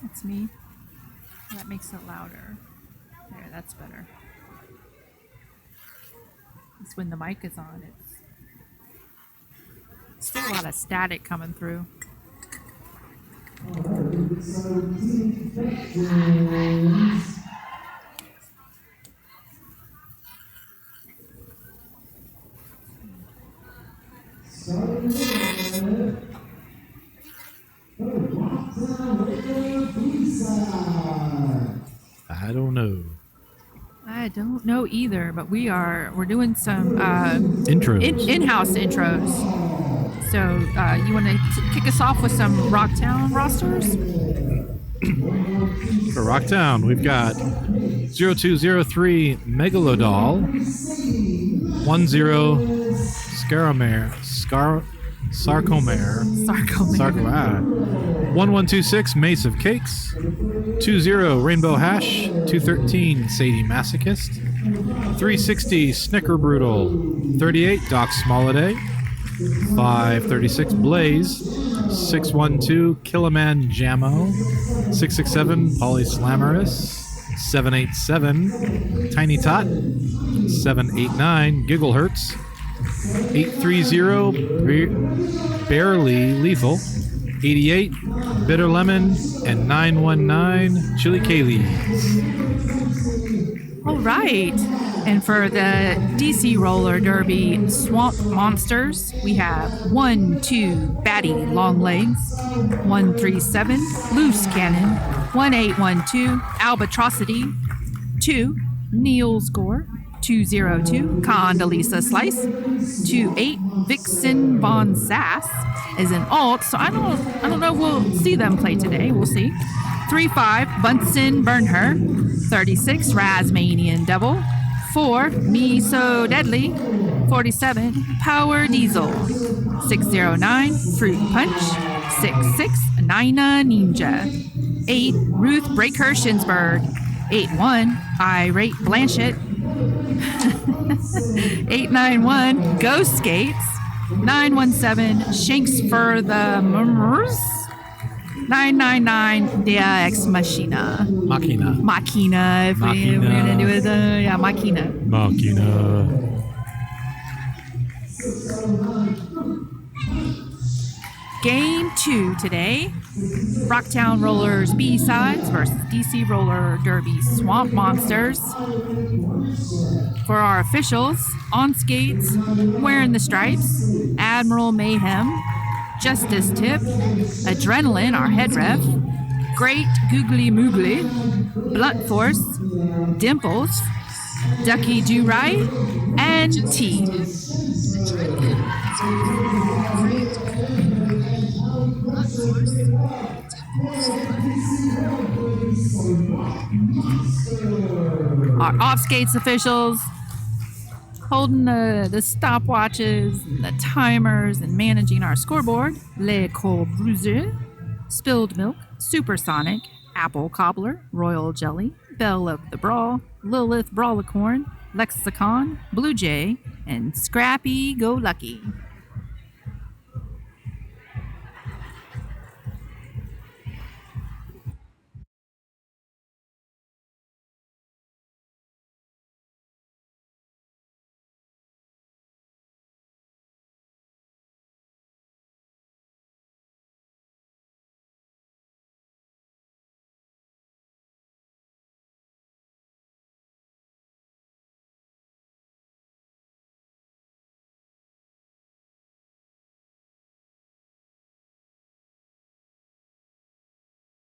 That's me. That makes it louder. There, that's better. It's when the mic is on. It's still a lot of static coming through. I don't know. I don't know either, but we're doing some Intros. in-house intros. So you want to kick us off with some Rocktown rosters? For Rocktown, we've got 0203 Megalodol, 10 Sarcomere, 1126 Mace of Cakes, 20 Rainbow Hash, 213 Sadie Masochist, 360 Snicker Brutal, 38 Doc Smolliday, 536 Blaze, 612 Killaman Jammo, 667 Polyslammerus, 787 Tiny Tot, 789 Gigglehertz, 830 Barely Lethal, 88 Bitter Lemon, and 919 Chili Kaylee's. All right. And for the DC Roller Derby Swamp Monsters, we have 1-2 Batty Longlegs, 137 Loose Cannon, 1812 Albatrosity, 2 Neil's Gore, 202 Condoleezza Slice, 28 Vixen Von Sass is an alt, so I don't know if we'll see them play today. We'll see. 35 Bunsen Burnher, 36 Razmanian Devil, 4 Me So Deadly, 47 Power Diesel, 609 Fruit Punch, 66 Nina Ninja, 8 Ruth Breaker Shinsberg, 81 Irate Blanchett, 891 Ghost Skates, 917 Shanks for the Mummers, 999 Der Ex Machina. Machina, if we're gonna do it, yeah, Machina. Game 2 today. Rocktown Rollers B-Sides versus DC Roller Derby Swamp Monsters. For our officials, on skates, wearing the stripes, Admiral Mayhem, Justice Tip, Adrenaline, our head ref, Great Googly Moogly, Blunt Force, Dimples, Ducky Do Right, and T. Our off skates officials holding the stopwatches, the timers, and managing our scoreboard. Le Corbusier, Spilled Milk, Supersonic, Apple Cobbler, Royal Jelly, Belle of the Brawl, Lilith Brawlicorn, Lexicon, Blue Jay, and Scrappy Go Lucky.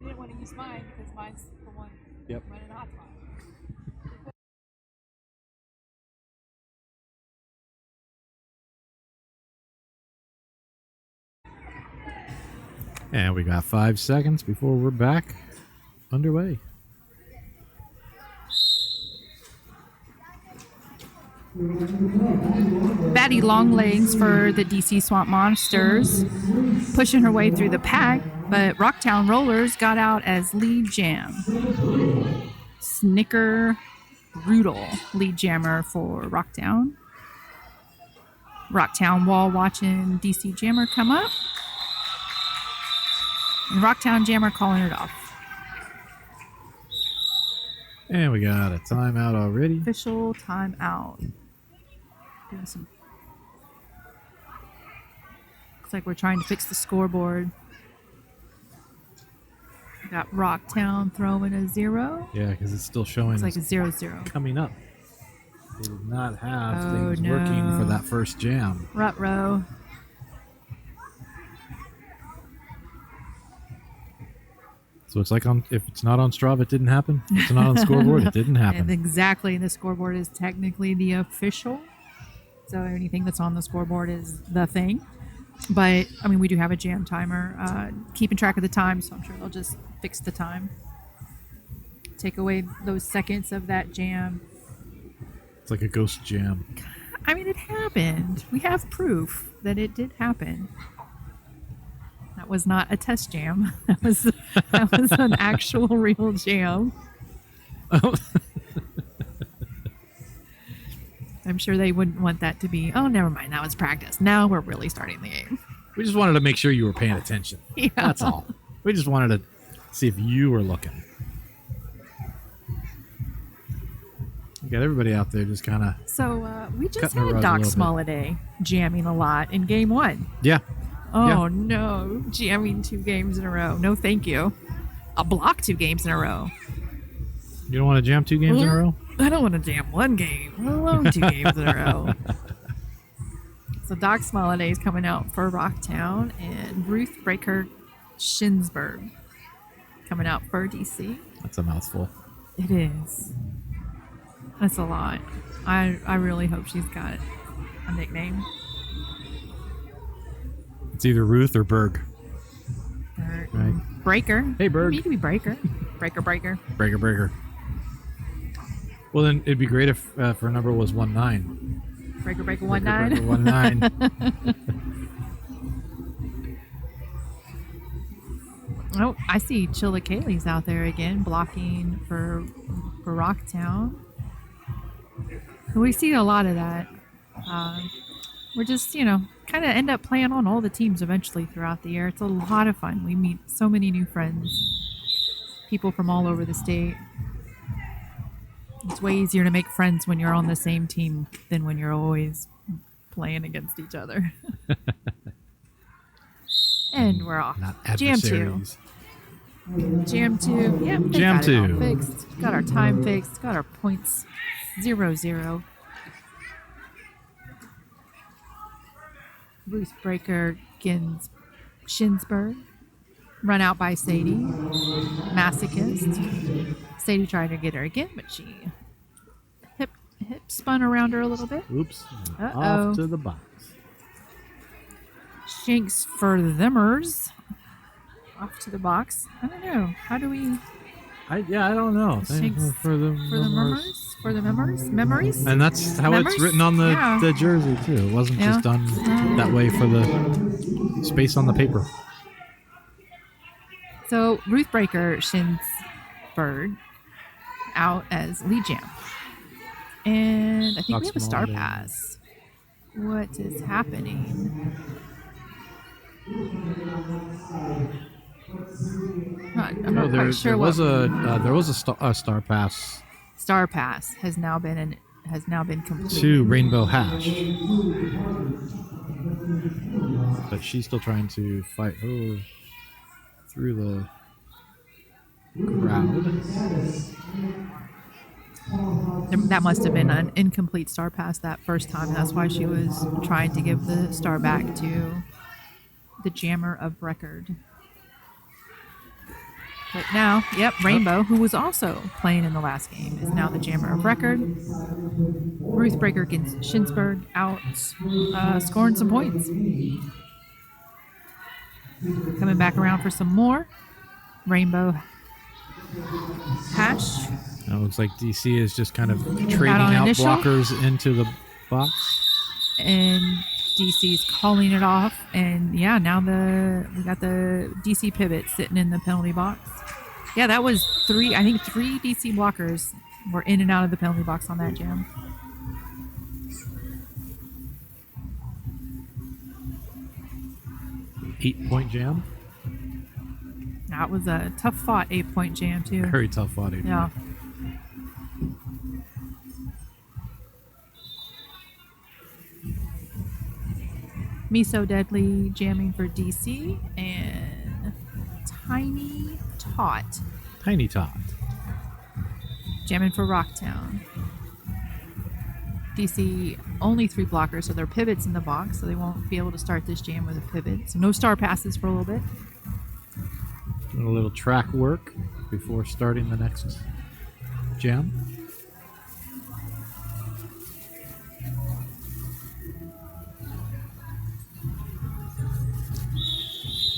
I didn't want to use mine because mine's the one running hot spot. And we got 5 seconds before we're back underway. Batty Longlegs for the DC Swamp Monsters, pushing her way through the pack, but Rocktown Rollers got out as lead jam. Snicker Brutal, lead jammer for Rocktown. Rocktown wall watching DC Jammer come up. And Rocktown Jammer calling it off. And we got a timeout already. Official timeout. Doing some. Looks like we're trying to fix the scoreboard. We got Rocktown throwing a 0. Yeah, because it's still showing It's like a 0-0. coming up. They did not have Oh, things no. working for that first jam. Rut-row. So it's like if it's not on Strava, it didn't happen. If it's not on the scoreboard, it didn't happen. And exactly, the scoreboard is technically the official. So anything that's on the scoreboard is the thing. But, I mean, we do have a jam timer keeping track of the time, so I'm sure they'll just fix the time. Take away those seconds of that jam. It's like a ghost jam. I mean, it happened. We have proof that it did happen. That was not a test jam. That was an actual real jam. Oh. I'm sure they wouldn't want that to be, oh, never mind, that was practice. Now we're really starting the game. We just wanted to make sure you were paying attention. Yeah. That's all. We just wanted to see if you were looking. You got everybody out there just kind of. So we just Cutting the had rug a Doc little Smolladay jamming a lot in game 1. Yeah. Oh, Yeah. no. Jamming 2 games in a row. No, thank you. I'll block 2 games in a row. You don't want to jam 2 games in a row? I don't want to jam 1 game, let alone 2 games in a row. So Doc Smolladay is coming out for Rocktown, and Ruth Breaker Shinsberg coming out for DC. That's a mouthful. It is. That's a lot. I really hope she's got a nickname. It's either Ruth or Berg. Right. Breaker. Hey, Berg. You could be Breaker. Breaker. Breaker. Well, then it'd be great if her number was 19. Breaker 19. Breaker 19. Oh, I see Chilla Kaylee's out there again, blocking for Rocktown. We see a lot of that. We're just, kind of end up playing on all the teams eventually throughout the year. It's a lot of fun. We meet so many new friends, people from all over the state. It's way easier to make friends when you're on the same team than when you're always playing against each other. And we're off. Not Jam 2. adversaries. Jam 2. Yep. they Jam got it all 2. fixed. Got our time fixed. Got our points 0-0. Ruth Breaker Shinsberg. Run out by Sadie. Masochist. Sadie tried to get her again, but she hip spun around her a little bit. Oops. Uh-oh. Off to the box. Shanks for themers. Off to the box. I don't know. How do we... I don't know. Shanks For the memories? For the memories? And that's how Memories? it's written on Yeah. the jersey, too. It wasn't just done that way for the space on the paper. So, Ruth Breaker Shinsberg out as lead jam. And I think Doc we have a star Smolladay. pass. What is happening? I'm not quite sure what there was a star pass star pass has now been completed. to Rainbow Hash, but she's still trying to fight through the crowd. That must have been an incomplete star pass that first time. That's why she was trying to give the star back to the jammer of record. But now, Rainbow, who was also playing in the last game, is now the jammer of record. Ruth Breaker against Shinsberg out, scoring some points. Coming back around for some more. Rainbow Hash. Now it looks like DC is just kind of trading on out initial. blockers into the box. And DC's calling it off. And now we got the DC pivot sitting in the penalty box. Yeah, that was three DC blockers were in and out of the penalty box on that jam. Eight-point jam. That was a tough fought 8-point jam too. Very tough fighting. Yeah. Miso Deadly jamming for DC, and Tiny Tot Tiny Tot. jamming for Rocktown. DC only 3 blockers, so they're pivots in the box, so they won't be able to start this jam with a pivot. So no star passes for a little bit. Doing a little track work before starting the next jam.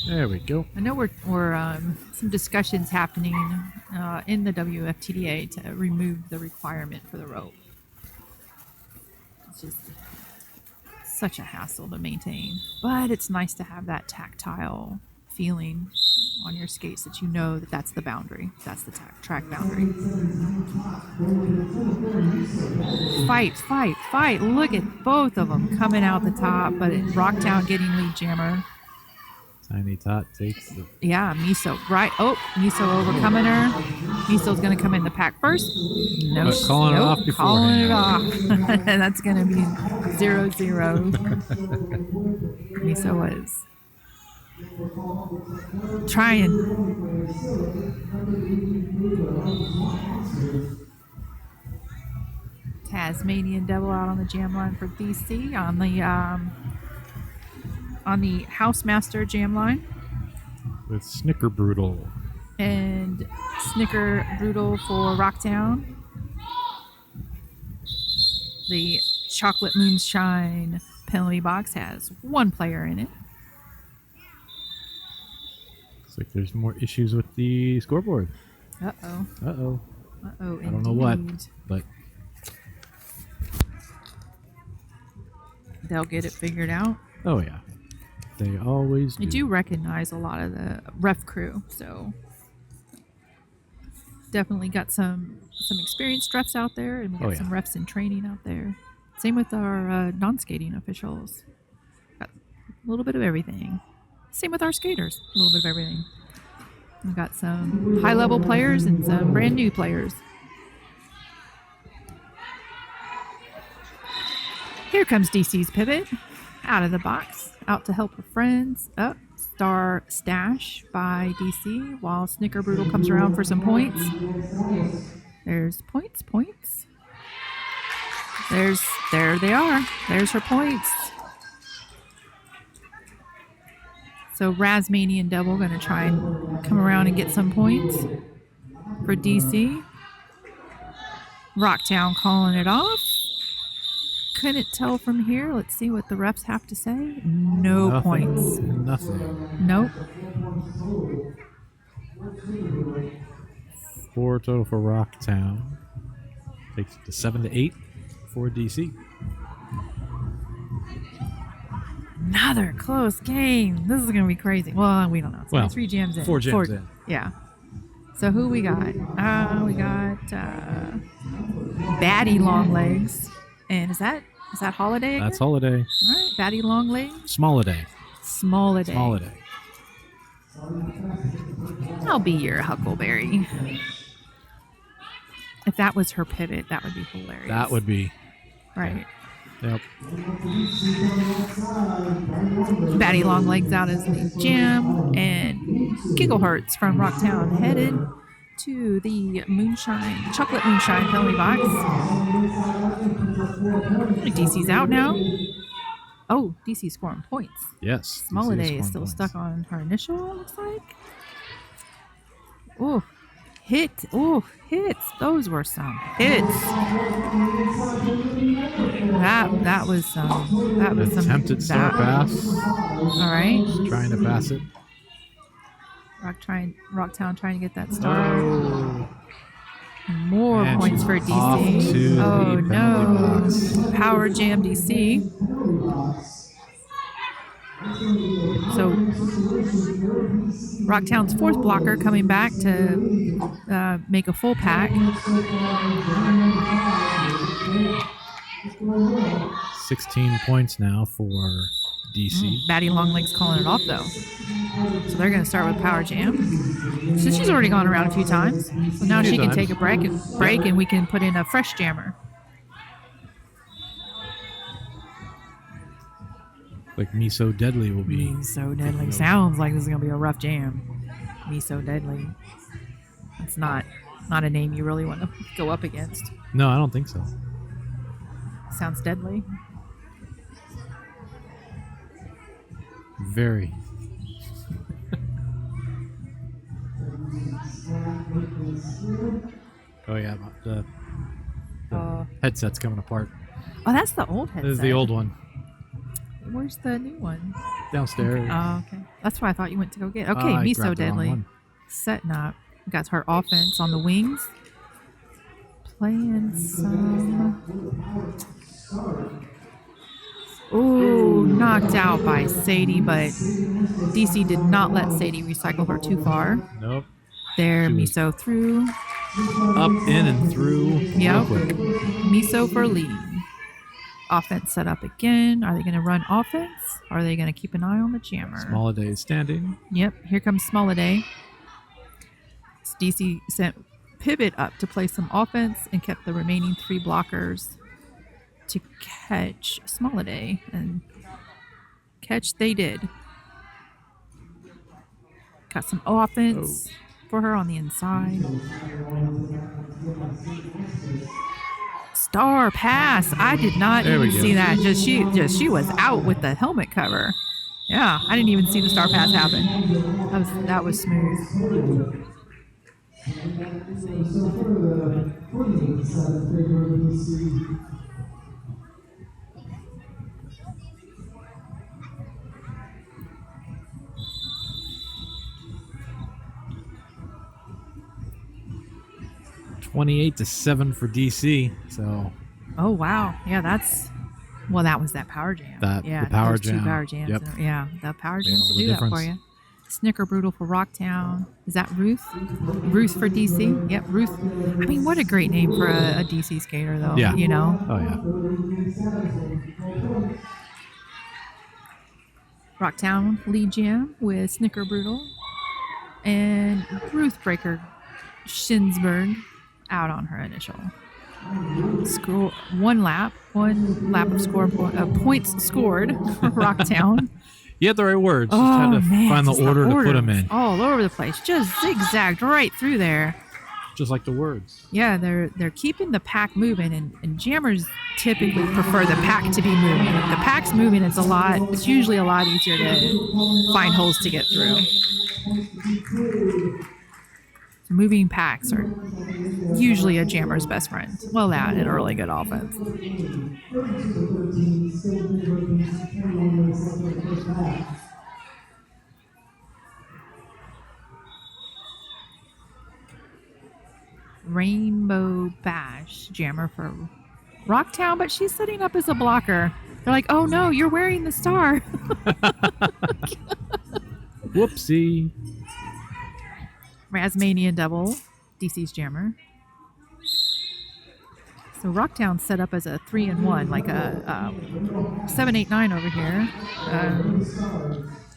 There we go. I know we're some discussions happening in the WFTDA to remove the requirement for the rope. It's just such a hassle to maintain, but it's nice to have that tactile feeling on your skates that you know that that's the boundary, that's the track boundary. Fight! Look at both of them coming out the top, but Rocktown getting lead jammer. Tiny Tot takes the... Yeah, Miso. Right. Oh, Miso overcoming her. Miso's going to come in the pack first. No. But calling it off Calling it beforehand. off. That's going to be 0-0. Miso was trying. Tasmanian Devil out on the jam line for DC on the Housemaster jam line. With Snicker Brutal. And Snicker Brutal for Rocktown. The Chocolate Moonshine penalty box has 1 player in it. Looks like there's more issues with the scoreboard. Uh-oh. Uh-oh. Uh-oh, I don't know what, indeed. but They'll get it figured out. oh yeah. They always do. I do recognize a lot of the ref crew, so definitely got some experienced refs out there, and we got some refs in training out there. Same with our non-skating officials. Got a little bit of everything. Same with our skaters, a little bit of everything. We've got some high-level players and some brand new players. Here comes DC's pivot out of the box. Out to help her friends. Up, Star Stash by DC while Snicker Brutal comes around for some points. There's points. There they are. There's her points. So Rasmanian Devil going to try and come around and get some points for DC. Rocktown calling it off. Couldn't tell from here. Let's see what the refs have to say. No points. Nothing. Nope. 4 total for Rocktown. Takes it to 7-8 for DC. Another close game. This is going to be crazy. Well, we don't know. It's only 3 jams in. 4 jams in. Yeah. So who we got? We got Batty Longlegs. And is that Holiday again? That's Holiday. All right, Batty Longlegs. Smalliday. Smalliday. I'll be your Huckleberry. If that was her pivot, that would be hilarious. That would be. Right. Yep. Batty Longlegs out as the jam, and Giggle Hearts from Rocktown headed to the chocolate moonshine penalty box. DC's out now. Oh, DC's scoring points. Yes. Smalliday is still stuck on her initial, looks like. Oh, hits. Those were some hits. That was some. Attempted star pass. All right. Just trying to pass it. Rocktown trying to get that star. Oh. More And points she's for off DC. to Oh the no. penalty box. Power jam DC. So Rocktown's 4th blocker coming back to make a full pack. 16 points now for DC. Batty Longlegs calling it off though. So they're going to start with Power Jam. So she's already gone around a few times. So now she can take a break and we can put in a fresh jammer. Like Me So Deadly will be. Me So Deadly. Sounds like this is going to be a rough jam. Me So Deadly. It's not a name you really want to go up against. No, I don't think so. Sounds deadly. Very. Oh yeah, the headset's coming apart. Oh, that's the old headset. This is the old one. Where's the new one? Downstairs. Oh, okay. That's why I thought you went to go get. Okay, I Me So grabbed the wrong Deadly. one. Setting up. We got her offense on the wings. Playing some. Ooh, knocked out by Sadie, but DC did not let Sadie recycle her too far. Nope. There, She was Miso through. Up, in, and through. Yep. Real quick. Miso for lead. Offense set up again. Are they going to run offense? Or are they going to keep an eye on the jammer? Smoliday is standing. Yep, here comes Smoliday. DC sent Pivot up to play some offense and kept the remaining 3 blockers to catch Smoliday. And catch they did. Got some offense for her on the inside. Star pass. I did not There we even go. see that. She was out with the helmet cover. Yeah, I didn't even see the star pass happen. That was smooth. 28-7 for DC. So Oh wow. Yeah, that was that power jam. That- yeah, the power those 2 jam. power jams. Yep. Yeah, the power Made jams all will the do that for difference. you. Snicker Brutal for Rocktown. Is that Ruth? Ruth for DC? Yep, Ruth. I mean, what a great name for a DC skater, though. Yeah. You know? Oh yeah. Rocktown lead jam with Snicker Brutal. And Ruth Breaker Shinsberg out on her initial. Score one lap of points scored for Rocktown. You had the right words. Just had to find the just order to put them in. All over the place. Just zigzagged right through there. Just like the words. Yeah, they're keeping the pack moving, and jammers typically prefer the pack to be moving. If the pack's moving, it's usually a lot easier to find holes to get through. Moving packs are usually a jammer's best friend. Well, that and a really good offense. Rainbow Bash jammer for Rocktown, but she's setting up as a blocker. They're like, oh no, you're wearing the star. Whoopsie. Rasmanian double, DC's jammer. So Rocktown set up as a 3-1, like a 7-8-9 over here.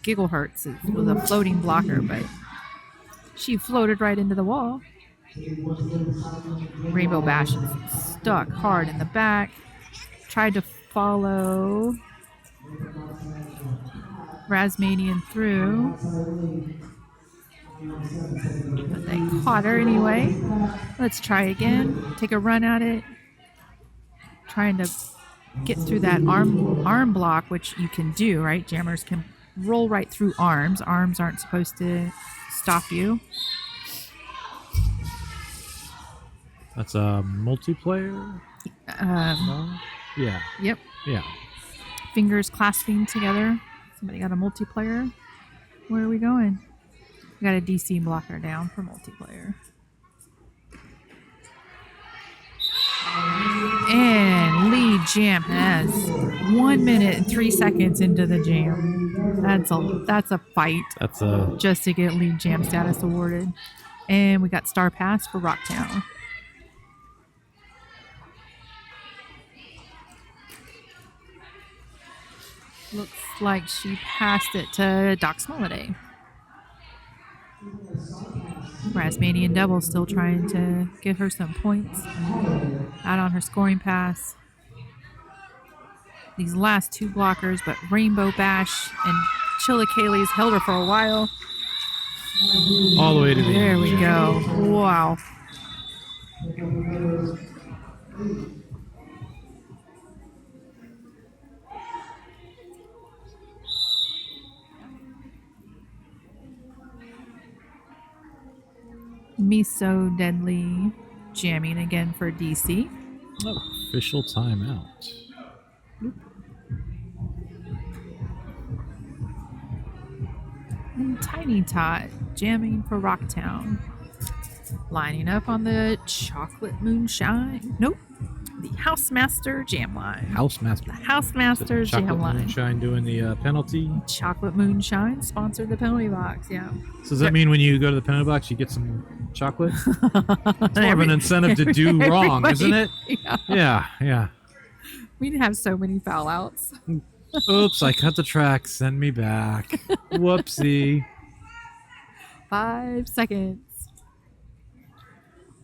Gigglehertz was a floating blocker, but she floated right into the wall. Rainbow Bash is stuck hard in the back. Tried to follow Rasmanian through. But they caught her anyway. Let's try again. Take a run at it. Trying to get through that arm block, which you can do, right? Jammers can roll right through arms. Arms aren't supposed to stop you. That's a multiplayer? No? Yeah. Yep. Yeah. Fingers clasping together. Somebody got a multiplayer. Where are we going? We got a DC blocker down for multiplayer. And lead jam has 1 minute and 3 seconds into the jam. That's a fight That's a just to get lead jam status awarded. And we got star pass for Rocktown. Looks like she passed it to Doc Smoliday. Rasmanian Devil still trying to give her some points out on her scoring pass. these last two blockers, but Rainbow Bash and Chilikali's held her for a while. All the way to the There end. we go. Wow. Miso Deadly jamming again for DC. Official timeout. And Tiny Tot jamming for Rocktown. Lining up on the Chocolate Moonshine. Nope. The Housemaster jam line. Housemaster. The Housemaster Chocolate jam line. Moonshine doing the penalty. Chocolate Moonshine sponsored the penalty box. Yeah. So does that mean when you go to the penalty box, you get some chocolate? It's more of an incentive to do wrong, isn't it? Yeah. We'd have so many foul outs. Oops, I cut the track. Send me back. Whoopsie. 5 seconds.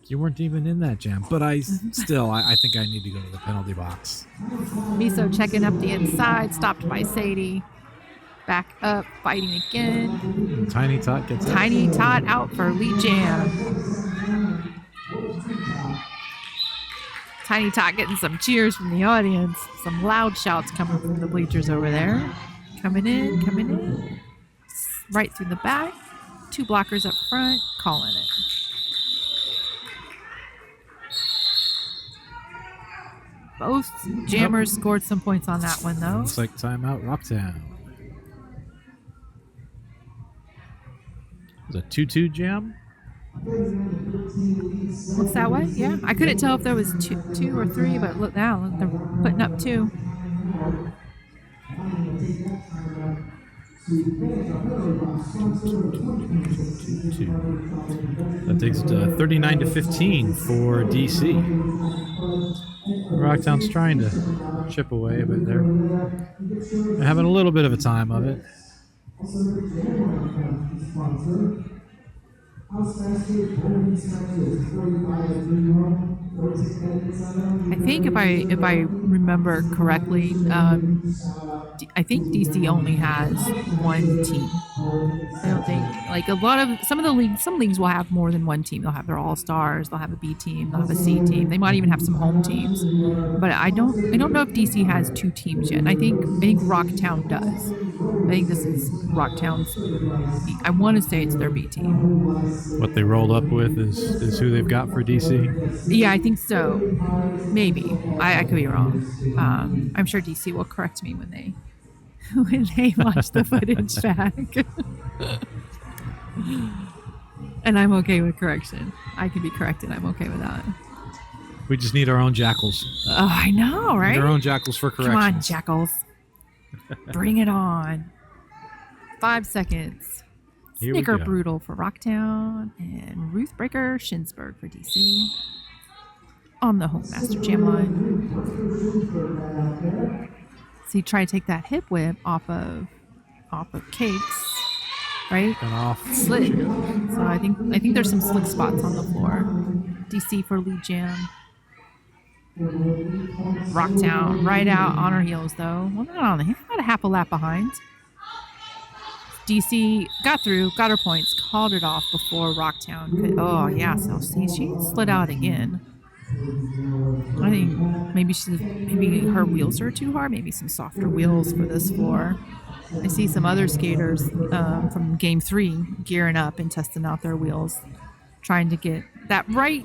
You weren't even in that jam, but I think I need to go to the penalty box. Miso checking up the inside, stopped by Sadie. Back up, fighting again. Tiny Tot gets out. Tiny Tot out for lead jam. Tiny Tot getting some cheers from the audience. Some loud shouts coming from the bleachers over there. Coming in. Right through the back. 2 blockers up front, calling it. Both jammers scored some points on that one, though. Looks like timeout Rocktown. It was a 2-2 jam? Looks that way, yeah. I couldn't tell if there was two or three, but look now, they're putting up 2. That takes it to 39-15 for DC. Rocktown's trying to chip away, but they're having a little bit of a time of it. I think if I remember correctly, I think DC only has 1 team. I don't think like some leagues will have more than 1 team. They'll have their all-stars, they'll have a B team, they'll have a C team. They might even have some home teams. But I don't know if DC has 2 teams yet. And I think Rocktown does. I think this is Rocktown's I want to say it's their B team. What they rolled up with is who they've got for DC? Yeah, I think so. Maybe. I could be wrong. I'm sure DC will correct me when they watch the footage back. And I'm okay with correction. I can be corrected. I'm okay with that. We just need our own jackals. Oh, I know, right? Our own jackals for corrections. Come on, jackals. Bring it on. 5 seconds. Here we Snicker go. Brutal for Rocktown and Ruthbreaker Shinsburg for DC on the Home Master Jam line. So you try to take that hip whip off of Cakes, right? And off. Slick. So I think there's some slick spots on the floor. DC for lead jam. Rocktown right out on her heels though. Well, not on the heels, about a half a lap behind. DC got through, got her points, called it off before Rocktown. Oh yeah, so see, she slid out again. I think maybe her wheels are too hard. Maybe some softer wheels for this floor. I see some other skaters from Game 3 gearing up and testing out their wheels, trying to get that right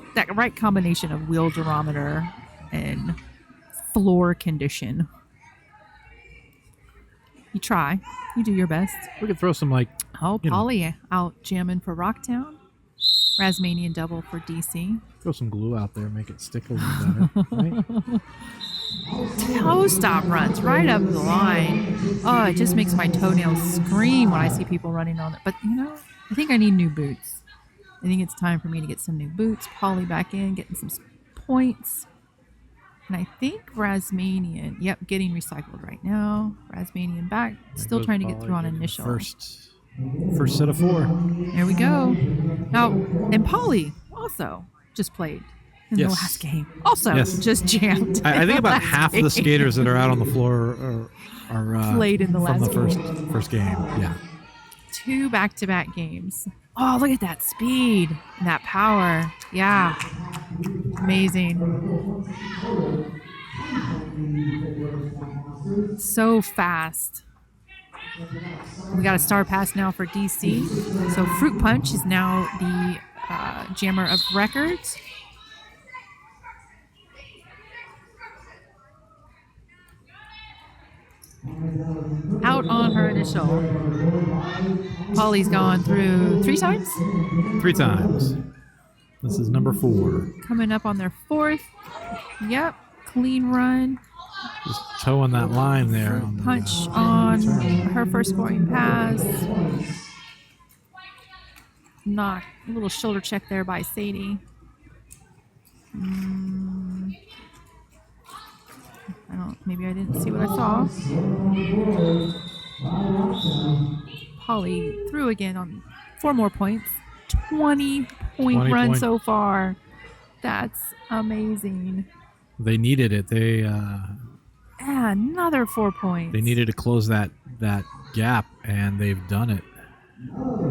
combination of wheel durometer and floor condition. You try. You do your best. We could throw some Polly out jamming for Rocktown. Rasmanian double for DC. Throw some glue out there, make it stick a little better. Right? Toe stop runs right up the line. Oh, it just makes my toenails scream when I see people running on it. But I think I need new boots. I think it's time for me to get some new boots. Polly back in, getting some points. And I think Rasmanian, getting recycled right now. Rasmanian back, still trying to get through on initial. First set of 4. There we go. Now, and Polly also just played. in the Yes. last game. Also, Yes. just jammed. I think about last half of the game. skaters that are out on the floor are Played in the from last the first game. Yeah. 2 back-to-back games. Oh, look at that speed and that power. Yeah. Amazing. So fast. We got a star pass now for DC. So Fruit Punch is now the jammer of records. Out on her initial. Polly's gone through 3 times. 3 times. This is number 4. Coming up on their 4th. Yep. Clean run. Just toeing that line there. On Punch the, on turn. her first scoring pass. Knock. A little shoulder check there by Sadie. Maybe I didn't see what I saw. Polly threw again on 4 more points. 20-point run so far. That's amazing. They needed it. They another 4 points. They needed to close that gap, and they've done it.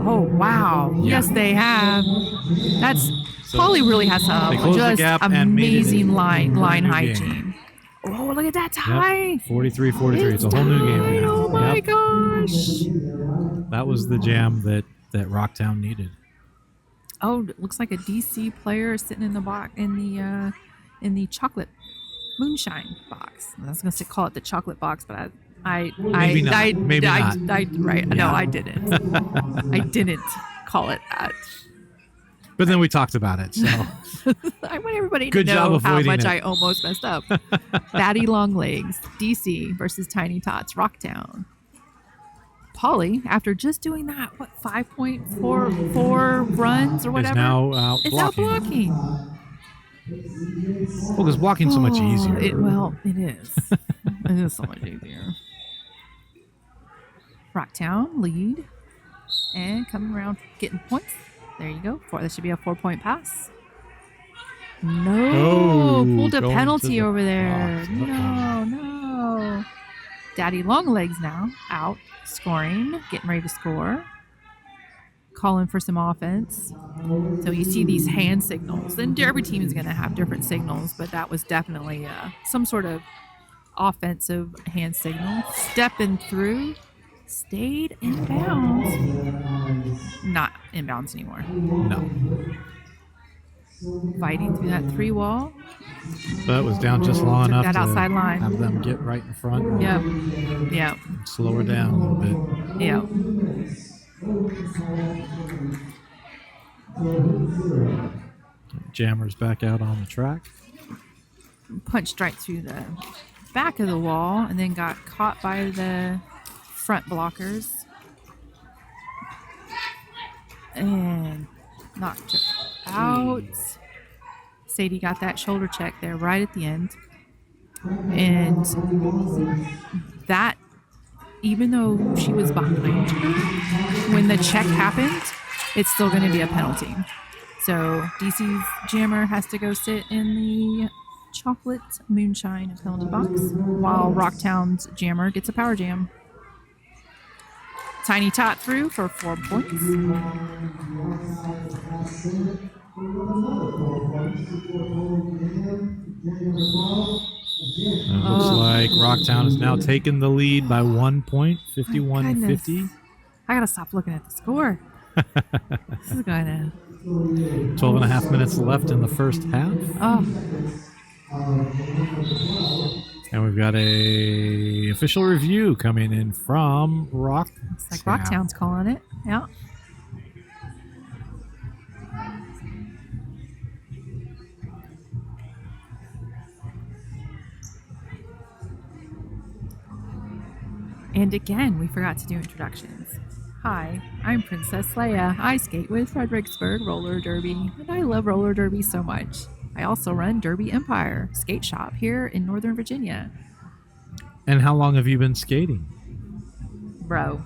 Oh wow! Yeah. Yes, they have. That's Polly really has some just amazing line hygiene. Oh, look at that tie! Yep. 43-43. It's a whole new game now. Oh my gosh! That was the jam that Rocktown needed. Oh, it looks like a DC player is sitting in the box in the chocolate moonshine box. I was going to call it the chocolate box, but Maybe not. Right? Yeah. No, I didn't. I didn't call it that. But then we talked about it, so I want everybody to good job know how avoiding much it. I almost messed up. Batty Long Legs, DC versus Tiny Tots, Rocktown. Polly, after just doing that, 5.44 runs or whatever, is now out it's blocking. out blocking. Well, because blocking's so much easier. It is. It is so much easier. Rocktown lead and coming around getting points. There you go. That should be a 4-point pass. No, pulled a penalty over there. No. Daddy Longlegs now out scoring, getting ready to score. Calling for some offense. So you see these hand signals. And every team is going to have different signals, but that was definitely some sort of offensive hand signal. Stepping through. Stayed in bounds. Not in bounds anymore. No. Fighting through that 3 wall. That was down just long enough that to outside line. have them get right in front. Yep. Slow her down a little bit. Yep. Jammer's back out on the track. Punched right through the back of the wall and then got caught by the front blockers and knocked her out. Sadie got that shoulder check there right at the end. And that, even though she was behind her, when the check happened, it's still going to be a penalty. So DC's jammer has to go sit in the chocolate moonshine penalty box while Rocktown's jammer gets a power jam. Tiny Tot through for 4 points. It looks like Rocktown has now taken the lead by 1 point, 51-50. I gotta stop looking at the score. This is gonna 12 and a half minutes left in the first half. Oh. And we've got a official review coming in from Rocktown. Looks like Rocktown's calling it. Yeah. And again, we forgot to do introductions. Hi, I'm Princess Leia. I skate with Fredericksburg Roller Derby, and I love roller derby so much. I also run Derby Empire skate shop here in Northern Virginia. And how long have you been skating? Bro.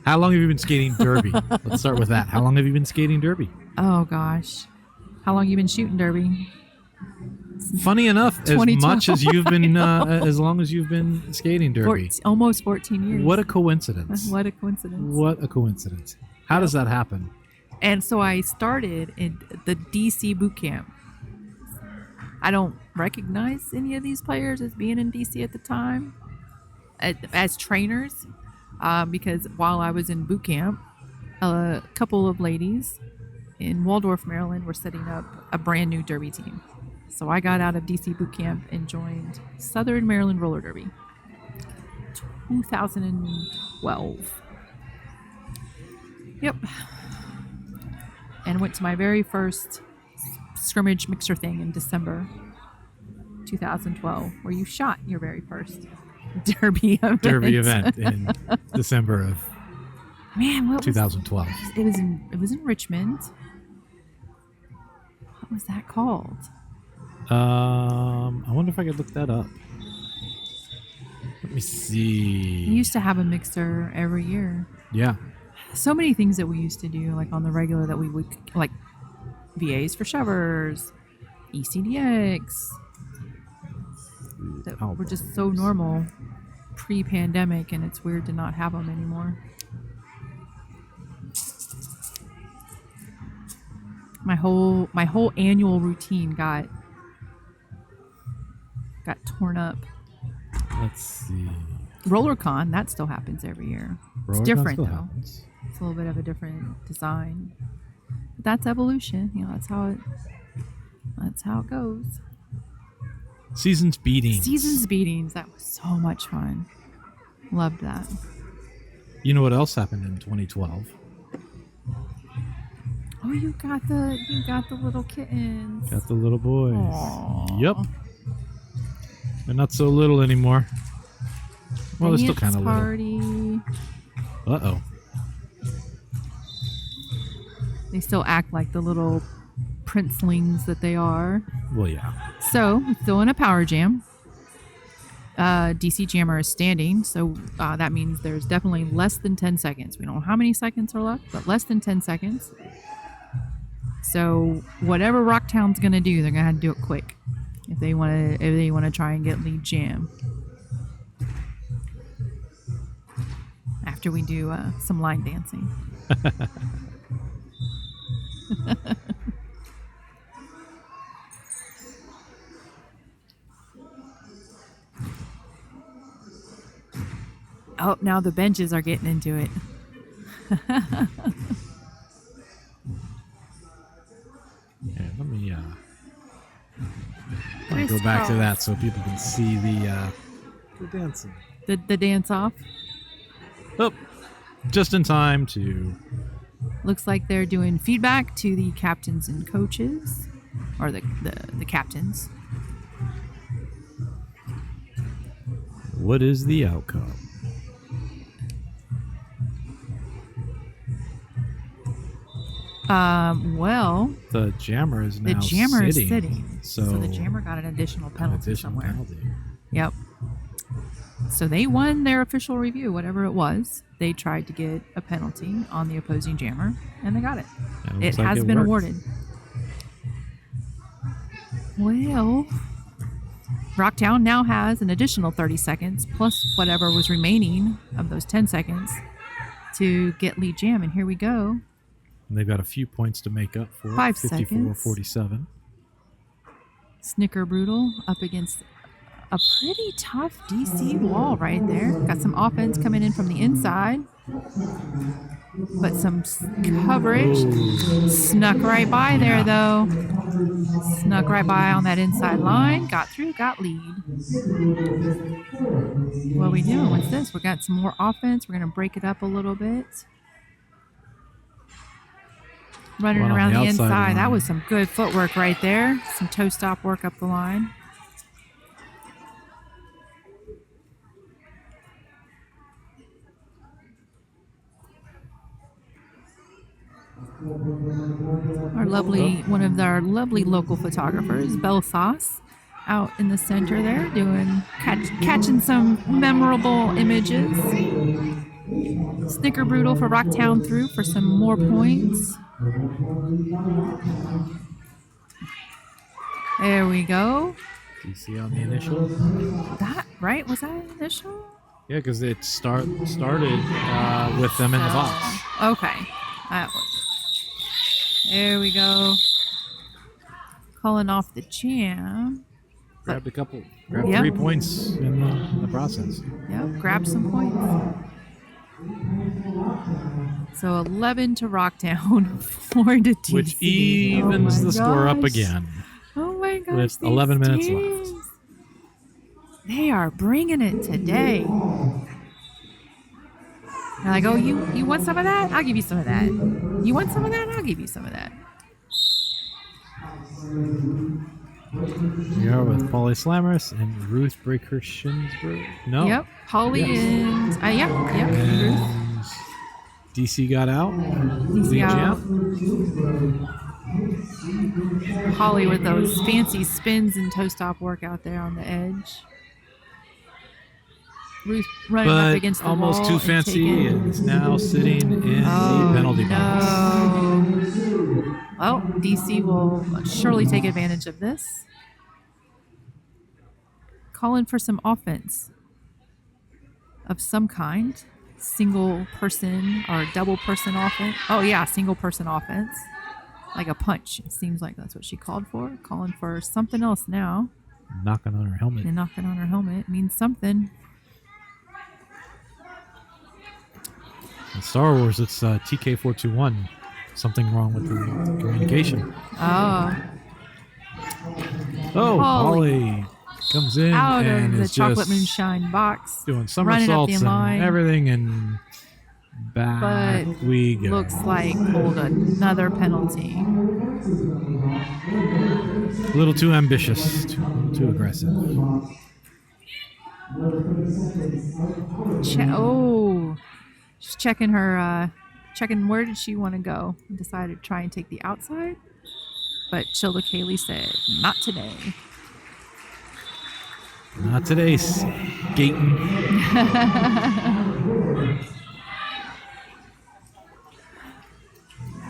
How long have you been skating derby? Let's start with that. How long have you been skating derby? Oh, gosh. How long you been shooting derby? Funny enough, as 2012. much as you've been, as long as you've been skating derby. Almost 14 years. What a coincidence. What a coincidence. What a coincidence. How does that happen? And so I started in the DC boot camp. I don't recognize any of these players as being in DC at the time as trainers, because while I was in boot camp, a couple of ladies in Waldorf, Maryland were setting up a brand new derby team. So I got out of DC boot camp and joined Southern Maryland Roller Derby 2012. Yep. And went to my very first scrimmage mixer thing in December 2012, where you shot your very first derby event. Derby event in December of Man, 2012. It was in Richmond. What was that called? I wonder if I could look that up. Let me see. We used to have a mixer every year. Yeah. So many things that we used to do, like on the regular, that we would, like VAs for shovers, ECDX, that were just so normal pre-pandemic, and it's weird to not have them anymore. My whole annual routine got torn up. Let's see. RollerCon, that still happens every year. It's different though. Happens. It's a little bit of a different design. But that's evolution. You know, that's how it goes. Seasons beatings. That was so much fun. Loved that. You know what else happened in 2012? Oh, you got the little kittens. Got the little boys. Aww. Yep. They're not so little anymore. Well, they're still kind of little. Uh-oh. They still act like the little princelings that they are. Well, yeah. So, still in a power jam. DC Jammer is standing, so that means there's definitely less than 10 seconds. We don't know how many seconds are left, but less than 10 seconds. So, whatever Rocktown's going to do, they're going to have to do it quick if they want to try and get lead jam. After we do some line dancing. Oh, now the benches are getting into it. Yeah, let me go back to that so people can see the dancing. The dance off. Oh, just in time to. Looks like they're doing feedback to the captains and coaches, or the captains. What is the outcome? Well, the jammer is now sitting. So the jammer got an additional penalty somewhere. Penalty. Yep. So they won their official review, whatever it was. They tried to get a penalty on the opposing jammer, and they got it. It has been awarded. Well, Rocktown now has an additional 30 seconds, plus whatever was remaining of those 10 seconds, to get lead jam. And here we go. And they've got a few points to make up for. 5 seconds. 54-47. Snicker Brutal up against a pretty tough DC wall right there. Got some offense coming in from the inside, but some coverage. Ooh. Snuck right by there, though. Snuck right by on that inside line. Got through, got lead. What are we doing? What's this? We got some more offense. We're going to break it up a little bit. Running around the inside. That was some good footwork right there. Some toe stop work up the line. One of our lovely local photographers, Belle Sauce, out in the center there, catching some memorable images. Snicker Brutal for Rocktown through for some more points. There we go. DC on the initial. That right? Was that initial? Yeah, because it started with them in the box. Okay. That was. There we go. Calling off the jam. Grabbed Yep. 3 points in the process. Yep, grab some points. So 11 to Rocktown, 4 to DC. Which evens the score up again. Oh my gosh. With 11 minutes teams. left. They are bringing it today. They're like, oh, you want some of that? I'll give you some of that. You want some of that? I'll give you some of that. We are with Polly Slammerus and Ruth Breaker Shinsberg. No. Yep. Polly and yep. And DC got out. DC out. Polly with those fancy spins and toe stop work out there on the edge. Ruth running up against the almost wall too fancy and is now sitting in the penalty box. Well, DC will surely take advantage of this. Calling for some offense of some kind. Single person or double person offense. Oh, yeah, single person offense. Like a punch. It seems like that's what she called for. Calling for something else now. Knocking on her helmet. And knocking on her helmet means something. In Star Wars, it's TK421. Something wrong with the communication. Oh. Oh, Polly comes in out and of the is chocolate just moonshine box, doing somersaults and everything, and back we go. Looks like pulled another penalty. A little too ambitious, too aggressive. She's checking her, checking where did she want to go. And decided to try and take the outside, but Childa Kaylee said, "Not today." Not today, skating.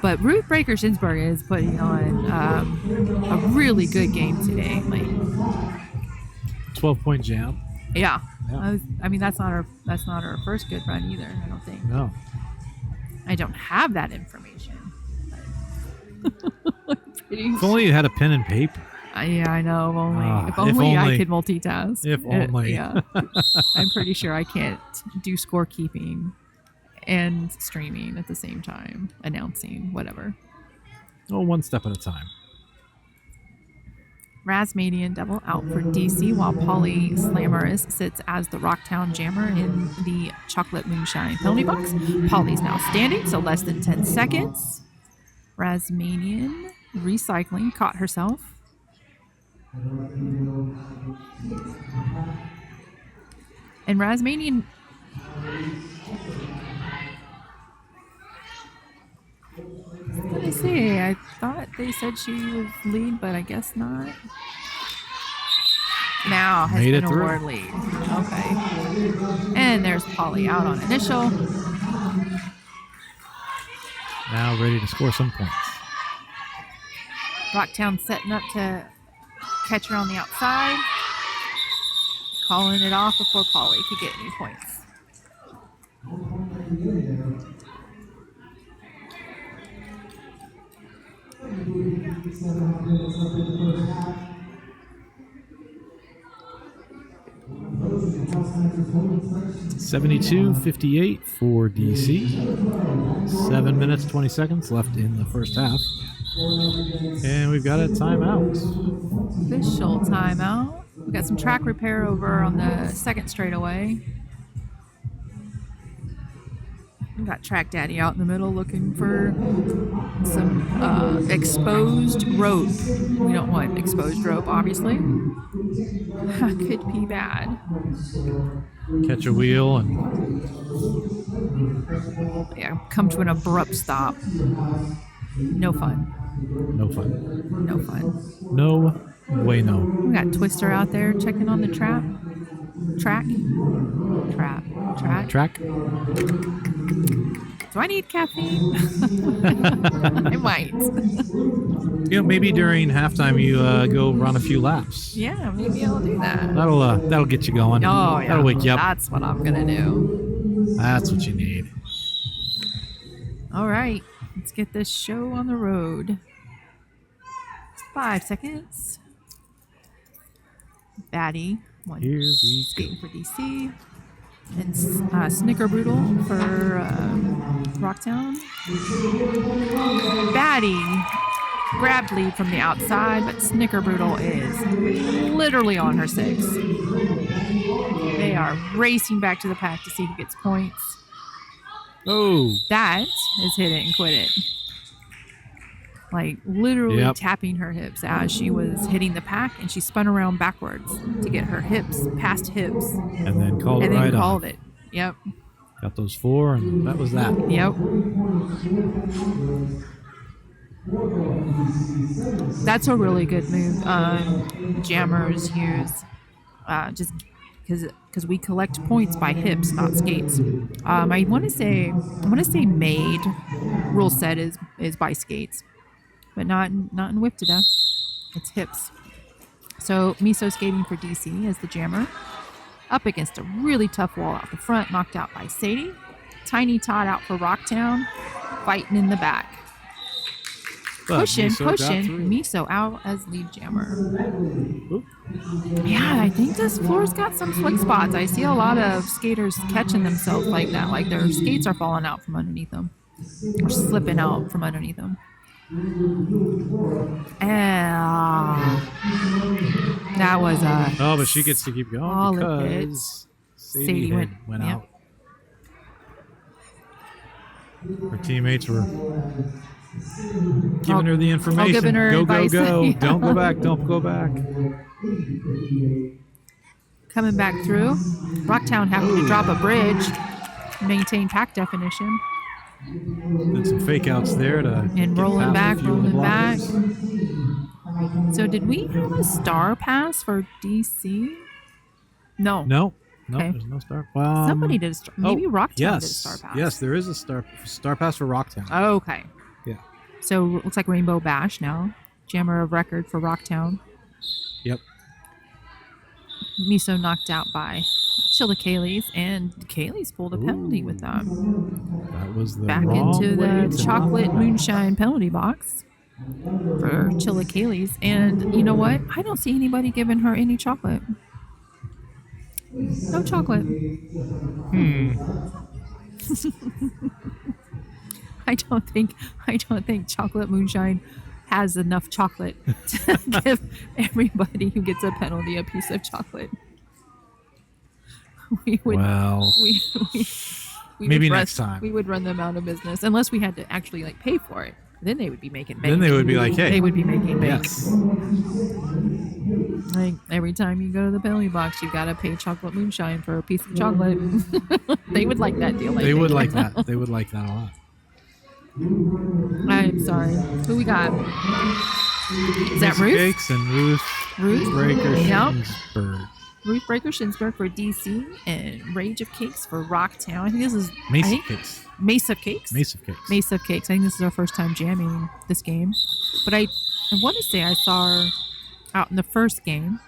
But Ruth Breaker Shinsberg is putting on a really good game today. Like 12-point jam. Yeah. I mean that's not her first good run either. I don't think. No. I don't have that information. If only you had a pen and paper. Yeah, I know. If only I could multitask. If only. Yeah. I'm pretty sure I can't do scorekeeping and streaming at the same time, announcing, whatever. Oh, one step at a time. Razmadian double out for DC, while Polly Slammerus sits as the Rocktown Jammer in the Chocolate Moonshine penalty box. Polly's now standing, so less than 10 seconds. Razmadian recycling, caught herself. And Razmadian... What did I say? I thought they said she was lead, but I guess not. Now has been award lead. Okay. And there's Polly out on initial. Now ready to score some points. Rocktown setting up to catch her on the outside. Calling it off before Polly could get any points. $72.58 for DC. 7 minutes 20 seconds left in the first half, and we've got a timeout. Official timeout. We got some track repair over on the second straightaway. We got Track Daddy out in the middle looking for some exposed rope. We don't want exposed rope, obviously. That could be bad. Catch a wheel and come to an abrupt stop. No fun. No fun. No fun. No way, no. We got Twister out there checking on the track. Do I need caffeine? I might. Maybe during halftime you go run a few laps. Yeah, maybe I'll do that. That'll get you going. Oh, yeah. That'll wake you up. That's what I'm going to do. That's what you need. All right. Let's get this show on the road. 5 seconds. Batty. Here we Skating for DC. And Snickerboodle for Rocktown. Batty grabbed lead from the outside, but Snickerboodle is literally on her 6. They are racing back to the pack to see who gets points. Oh. That is hit it and quit it. Like literally tapping her hips as she was hitting the pack, and she spun around backwards to get her hips past hips. And then called it right off. It. Yep. Got those 4, and that was that. Yep. That's a really good move. Jammers use just because we collect points by hips, not skates. I want to say made rule set is by skates, but not in Wiftida. It's hips. So Miso skating for DC as the jammer, up against a really tough wall out the front, knocked out by Sadie. Tiny Todd out for Rocktown, fighting in the back. Pushing. Miso out as lead jammer. Oop. Yeah, I think this floor's got some slick spots. I see a lot of skaters catching themselves like that, like their skates are falling out from underneath them, or slipping out from underneath them. That was a... Oh, but she gets to keep going because Sadie went out. Her teammates were giving her the information. Giving her advice. Go. Yeah. Don't go back. Don't go back. Coming back through. Rocktown having to drop a bridge. Maintain pack definition. Did some fake outs there to and rolling back. So did we have a star pass for DC? No. No, Okay. there's no star. Somebody did a star. Maybe Rocktown yes, did a star pass. Yes, there is a star pass for Rocktown. Oh, okay. Yeah. So looks like Rainbow Bash now. Jammer of record for Rocktown. Yep. Miso knocked out by Chilikales, and Kaylee's pulled a penalty with that. That was the Back wrong into way the to chocolate knock that. moonshine penalty box for Chilikales. And you know what? I don't see anybody giving her any chocolate. No chocolate. I don't think chocolate moonshine has enough chocolate to give everybody who gets a penalty a piece of chocolate. We would, we maybe would next time. We would run them out of business unless we had to actually like pay for it. Then they would be making bank. Then they would be like, hey. They would be making bank. Yes. Like every time you go to the penalty box, you gotta pay chocolate moonshine for a piece of chocolate. They would like that deal. They would like that. They would like that a lot. I'm sorry. Who we got? Is that Ruth? Cakes and Ruth Breaker Shinsberg. Ruth Breaker Shinsberg for DC and Rage of Cakes for Rocktown. I think this is Mace of Cakes. Mace of Cakes. Mace of Cakes. Mace of Cakes. I think this is our first time jamming this game. But I want to say I saw her out in the first game.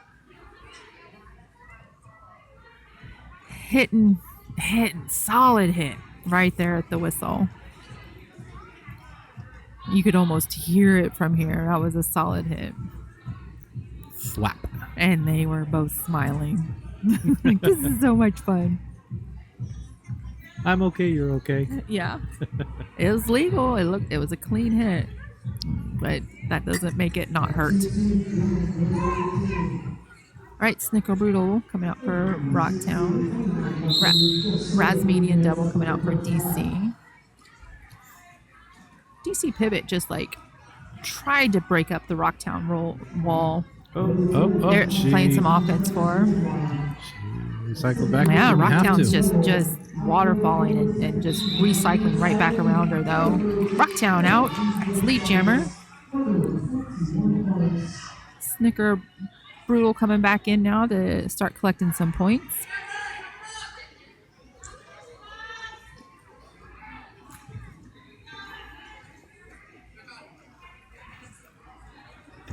Hitting, solid hit right there at the whistle. You could almost hear it from here. That was a solid hit. Slap. And they were both smiling. This is so much fun. I'm okay, you're okay. Yeah. It was legal. It was a clean hit. But that doesn't make it not hurt. All right, Snickerboodle coming out for Rocktown. Razmedian Devil coming out for DC. DC Pivot just like tried to break up the Rocktown wall. They're playing some offense for her. Recycle back. Yeah, Rocktown's just waterfalling and just recycling right back around her though. Rocktown out. Sleep Jammer. Snickerboodle coming back in now to start collecting some points.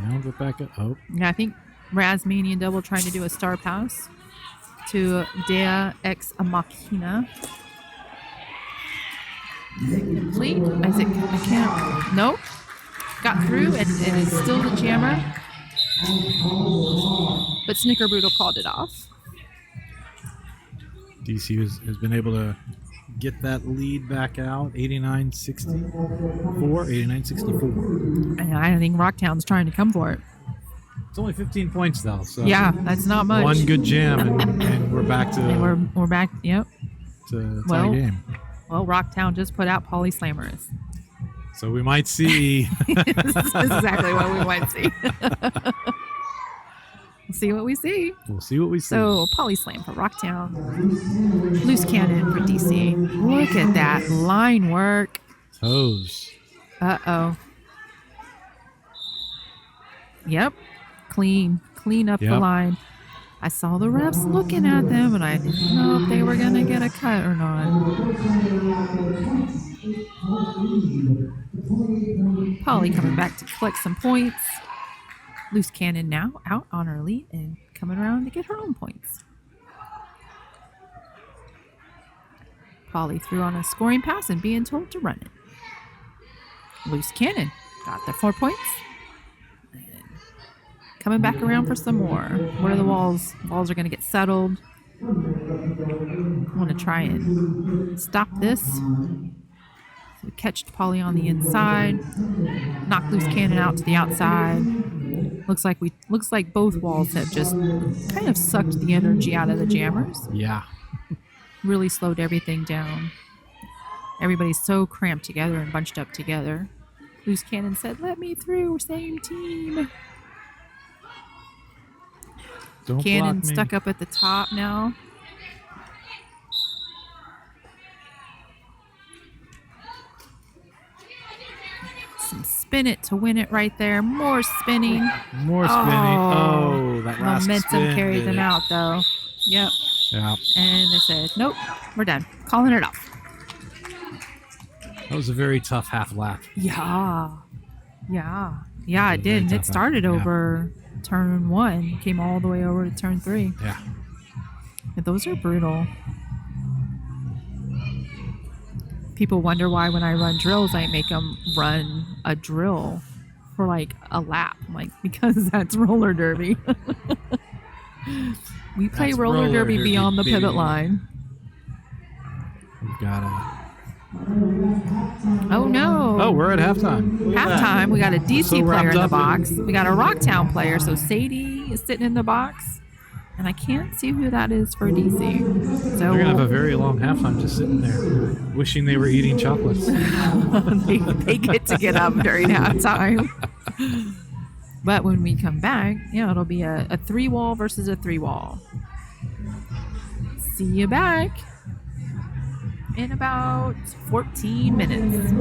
Round it back up. Oh, Yeah, I think Rasmanian Double trying to do a star pass to Dea Ex Machina. Is it complete? Is it? I can't. Nope. Got through, and it is still the jammer. But Snickerboodle called it off. DC has been able to get that lead back out. 89-64. 89-64. And I think Rocktown's trying to come for it. It's only 15 points though. So Yeah, that's not much. one good jam, and we're back to. And we're back. Yep. To tie game. Well, Rocktown just put out Polyslammers. So we might see. This is exactly what we might see. We'll see what we see. We'll see what we see. So, Polyslam for Rocktown. Loose Cannon for DC. Look at that line work. Toes. Uh-oh. Yep. Clean up the line. I saw the refs looking at them, and I didn't know if they were going to get a cut or not. Polly coming back to collect some points. Loose Cannon now out on her lead and coming around to get her own points. Polly threw on a scoring pass and being told to run it. Loose Cannon got the 4 points. And coming back around for some more. What are the walls? Walls are going to get settled. I want to try and stop this. So we catched Polly on the inside. Knocked Loose Cannon out to the outside. Looks like both walls have just kind of sucked the energy out of the jammers. Yeah. Really slowed everything down. Everybody's so cramped together and bunched up together. Loose Cannon said, "Let me through, same team." Don't Cannon block me. stuck up at the top now. Some spin it to win it right there. More spinning. More spinning. Oh, that last momentum spin carried did them it. out though. Yep. Yeah. And they said, "Nope, we're done. Calling it off." That was a very tough half lap. Yeah, it did. And tough it started yeah. over turn 1, came all the way over to turn 3. Yeah. But those are brutal. People wonder why when I run drills, I make them run a drill for like a lap. I'm like, because that's roller derby. We play That's roller derby beyond the baby. pivot line. We've got a. Oh no. Oh, we're at halftime. Look at that. Halftime, we got a DC So player wrapped in the up box. We got a Rocktown player. So Sadie is sitting in the box. And I can't see who that is for DC. So They're going to have a very long halftime just sitting there, wishing they were eating chocolates. they get up during halftime. But when we come back, it'll be a 3-wall versus a 3-wall. See you back in about 14 minutes.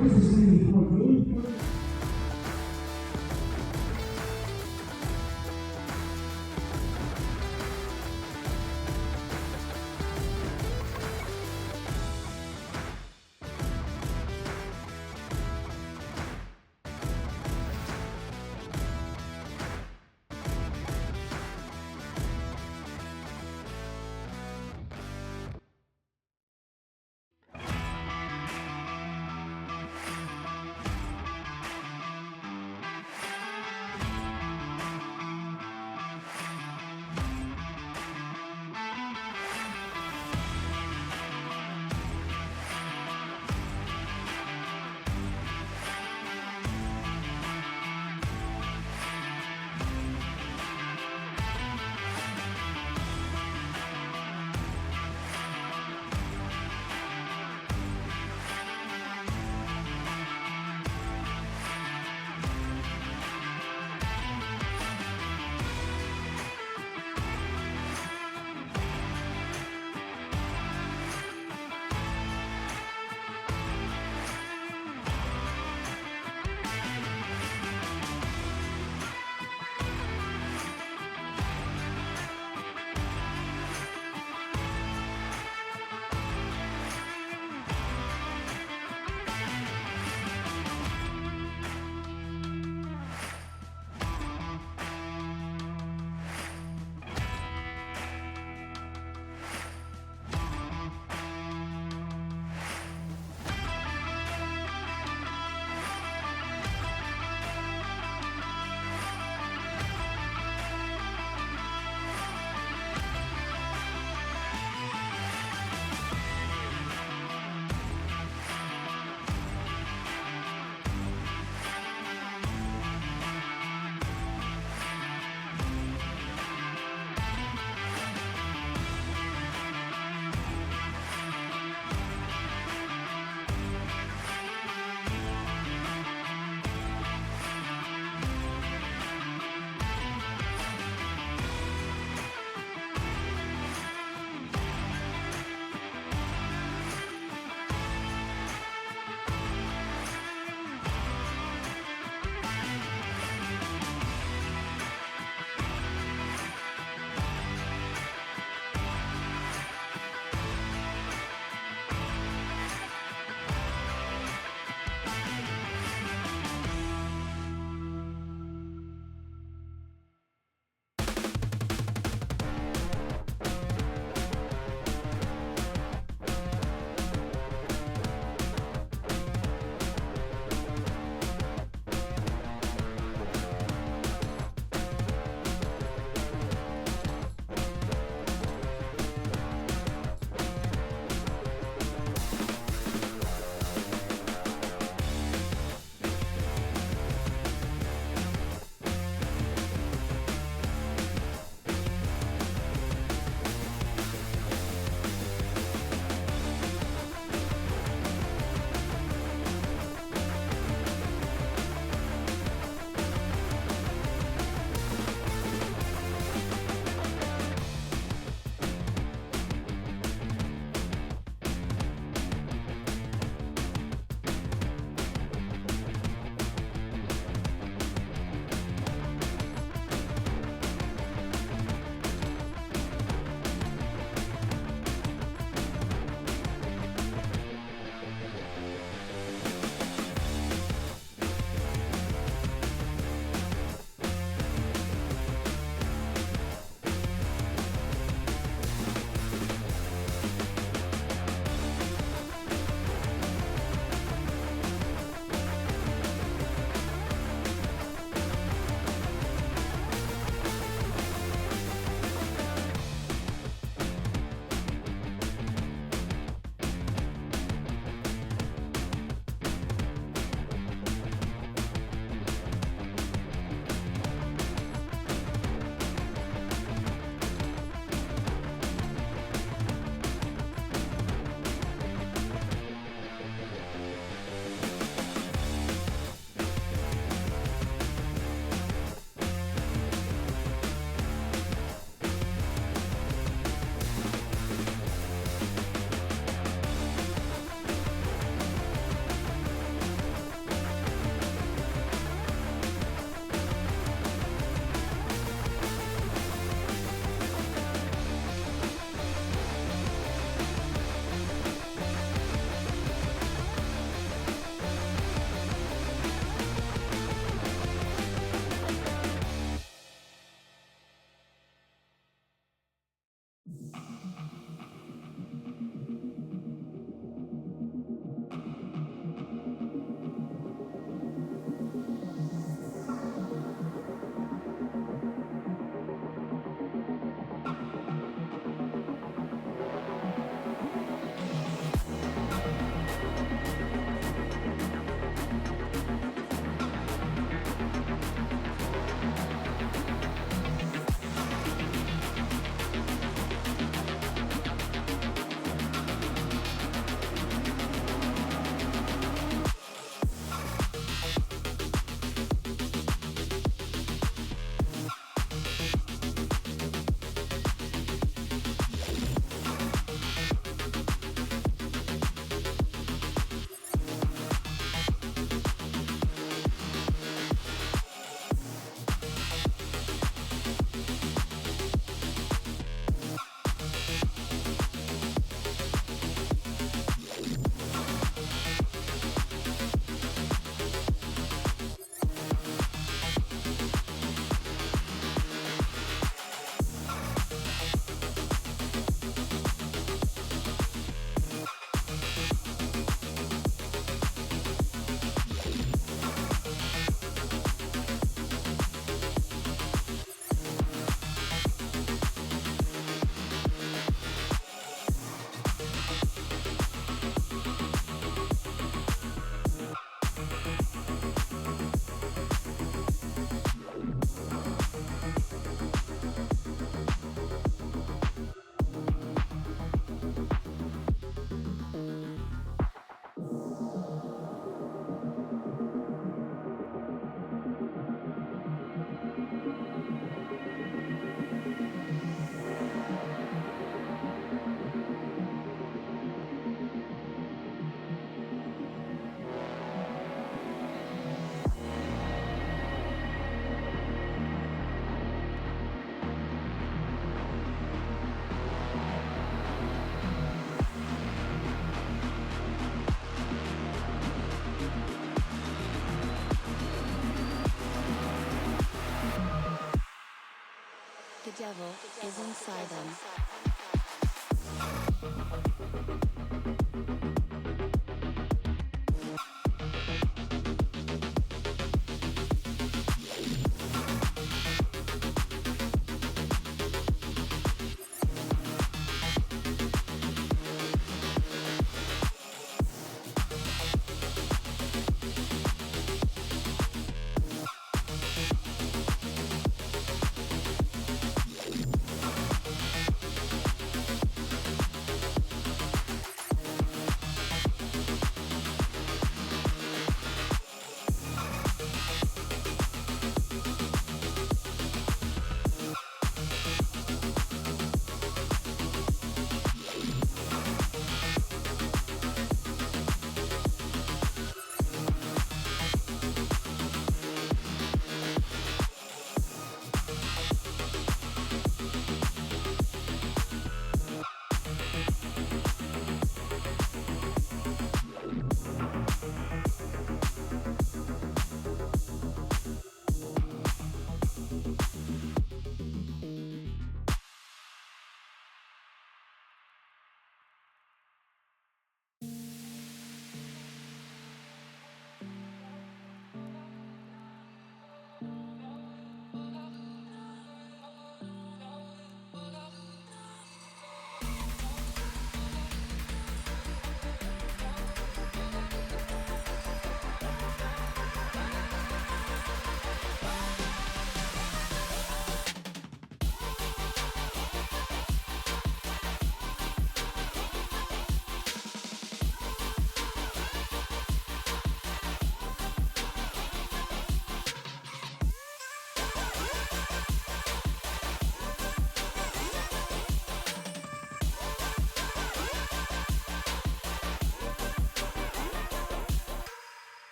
devil is inside them.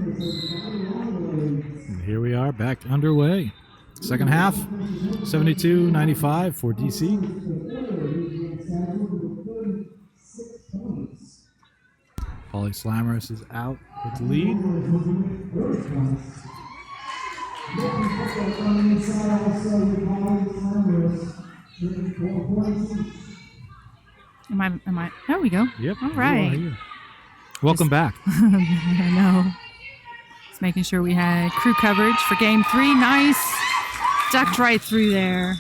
And here we are back underway. Second half, 72-95 for DC. Polly Slammerus is out with the lead. Am I? There we go. Yep. All you right. are here. Welcome back. I know. Just making sure we had crew coverage for game 3. Nice. Ducked right through there.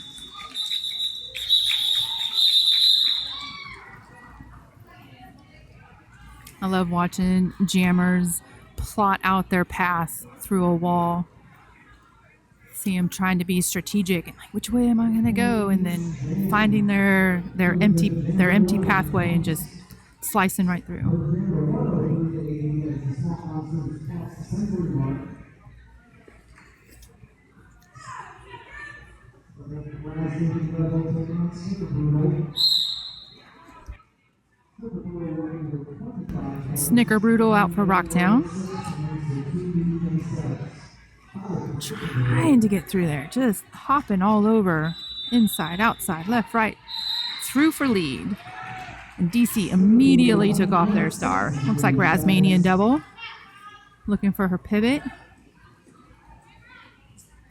I love watching jammers plot out their path through a wall. See them trying to be strategic and like, which way am I going to go? And then finding their empty pathway and just slicing right through. Snickerdoodle out for Rocktown. Trying to get through there. Just hopping all over. Inside, outside, left, right. Through for lead. And DC immediately took off their star. Looks like Rasmanian double. Looking for her pivot.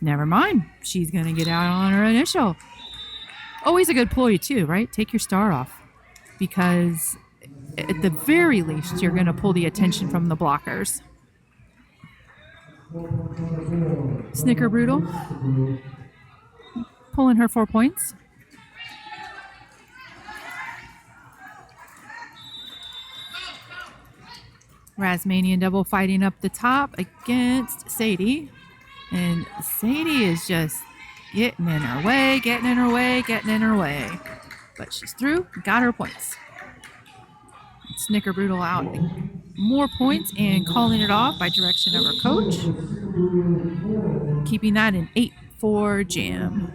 Never mind. She's going to get out on her initial. Always a good ploy too, right? Take your star off. Because at the very least, you're going to pull the attention from the blockers. Snickerdoodle. Pulling her 4 points. Rasmanian double fighting up the top against Sadie. And Sadie is just getting in her way, getting in her way, getting in her way. But she's through, got her points. Snickerdoodle out more points and calling it off by direction of her coach. Keeping that in 8 for Jam.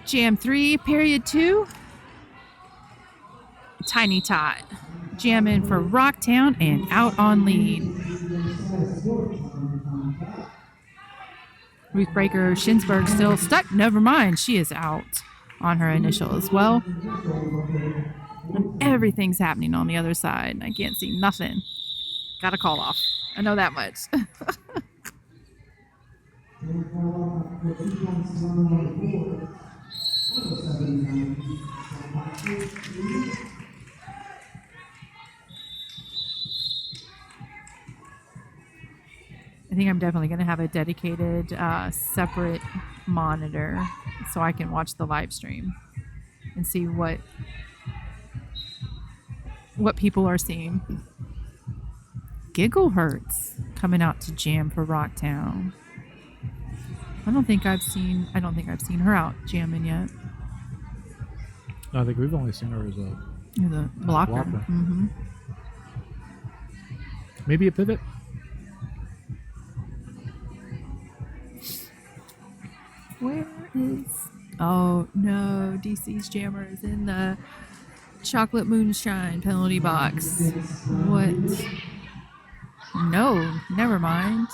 Jam 3, period 2. Tiny Tot jamming for Rocktown and out on lead. Ruth Breaker Shinsberg still stuck. Never mind. She is out on her initial as well. And everything's happening on the other side. I can't see nothing. Got a call off. I know that much. I think I'm definitely going to have a dedicated separate monitor so I can watch the live stream and see what people are seeing. Giggle Hurts coming out to jam for Rocktown. I don't think I've seen her out jamming yet. I think we've only seen her as The blocker. Mm-hmm. Maybe a pivot. Where is... Oh, no. DC's jammer is in the chocolate moonshine penalty box. What? No, never mind.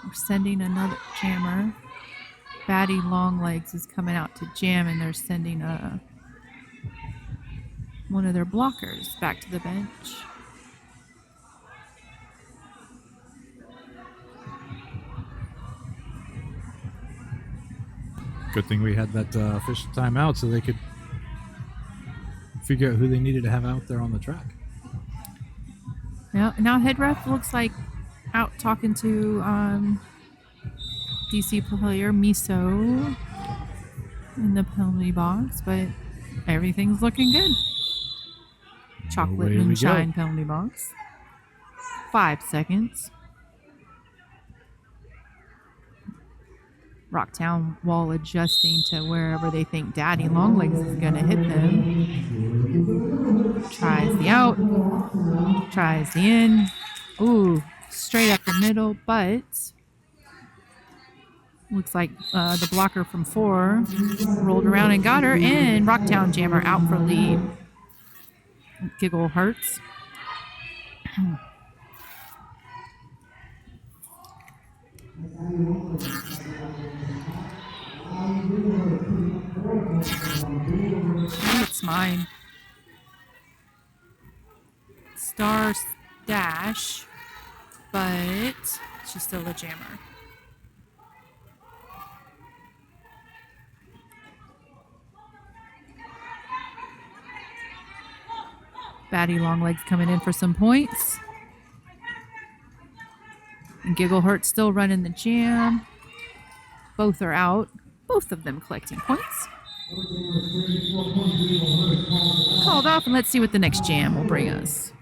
We're sending another jammer. Batty Longlegs is coming out to jam, and they're sending one of their blockers back to the bench. Good thing we had that official timeout so they could figure out who they needed to have out there on the track. Yeah, now head ref looks like out talking to DC player Miso in the penalty box, but everything's looking good. chocolate Away we moonshine go. penalty box. 5 seconds. Rocktown wall adjusting to wherever they think Daddy Longlegs is going to hit them. Tries the out. Tries the in. Ooh, straight up the middle, but looks like the blocker from 4 rolled around and got her, and Rocktown Jammer out for lead. Giggle hurts. It's mine. Star Dash, but she's still a jammer. Batty Longlegs coming in for some points. And Giggle Hurt still running the jam. Both are out. Both of them collecting points. Called off, and let's see what the next jam will bring us.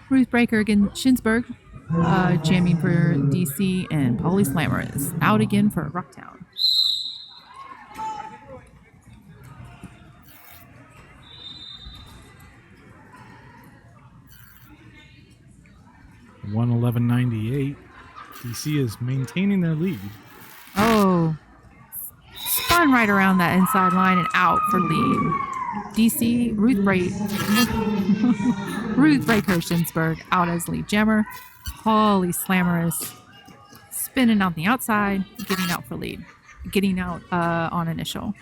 Ruth Breaker against Shinsberg, jamming for DC, and Polly Slammer is out again for Rocktown. $111.98. DC is maintaining their lead. Oh, spun right around that inside line and out for lead. DC, Ruth Breaker Shinsberg out as lead jammer. Polly Slammer is spinning on the outside, getting out for lead. Getting out on initial.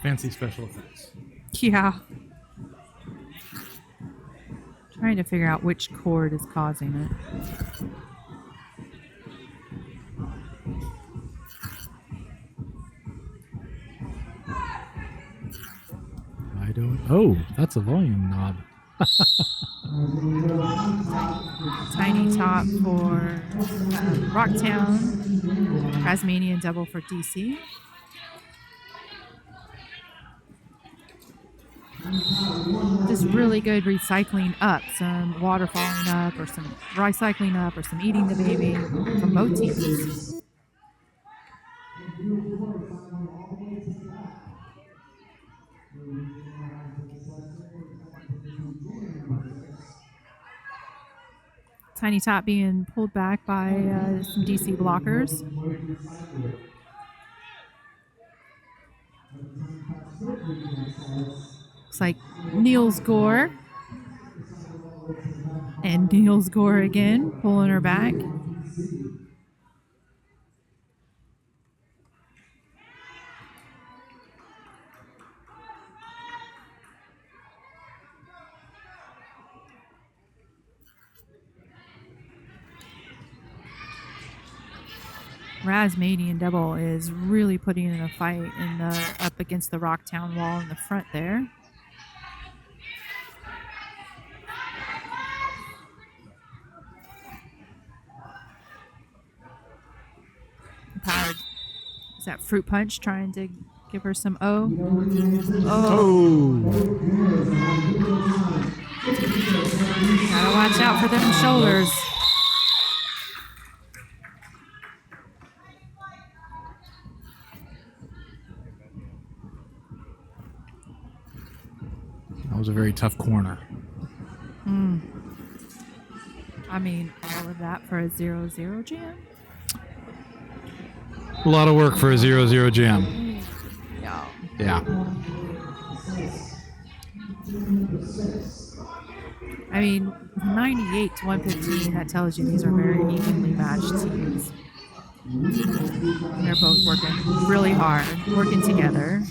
Fancy special effects. Yeah. Trying to figure out which chord is causing it. I don't. Oh, that's a volume knob. Tiny top for Rocktown. Tasmanian double for DC. Just really good recycling up. Some water falling up, or some recycling up, or some eating the baby from both teams. Tiny top being pulled back by some DC blockers. Looks like Niels Gore. And Niels Gore again, pulling her back. Rasmanian double is really putting in a fight in the up against the Rocktown wall in the front there. Powered. Is that Fruit Punch trying to give her some O? Oh. Gotta watch out for them shoulders. That was a very tough corner. I mean, all of that for a 0-0 jam? A lot of work for a 0-0 jam. Yeah. Yeah. I mean, 98 to 115, that tells you these are very evenly matched teams. They're both working really hard, working together.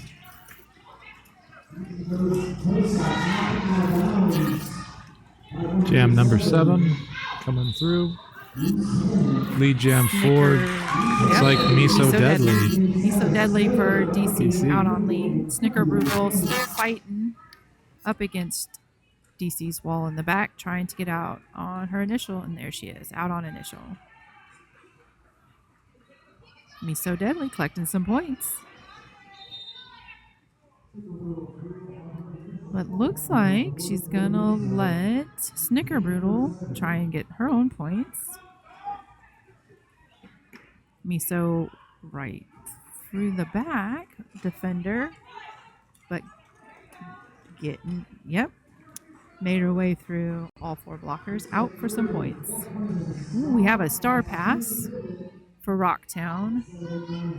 Jam number 7 coming through. Lead jam 4. Looks like Me So Deadly. Me So Deadly for DC, DC. out on lead. Snickerdoodle still fighting up against DC's wall in the back, trying to get out on her initial, and there she is, out on initial. Me So Deadly collecting some points. But looks like she's gonna let Snickerdoodle try and get her own points. Miso right through the back, defender, but made her way through all 4 blockers, out for some points. Ooh, we have a star pass for Rocktown.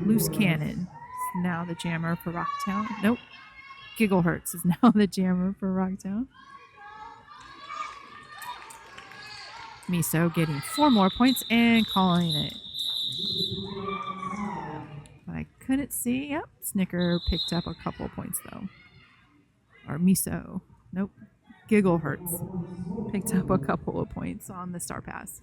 Loose Cannon is now the jammer for Rocktown. Nope. Gigglehertz is now the jammer for Rocktown. Miso getting 4 more points and calling it. But I couldn't see. Yep. Snicker picked up a couple points though. Or Miso. Nope. Gigglehertz picked up a couple of points on the star pass.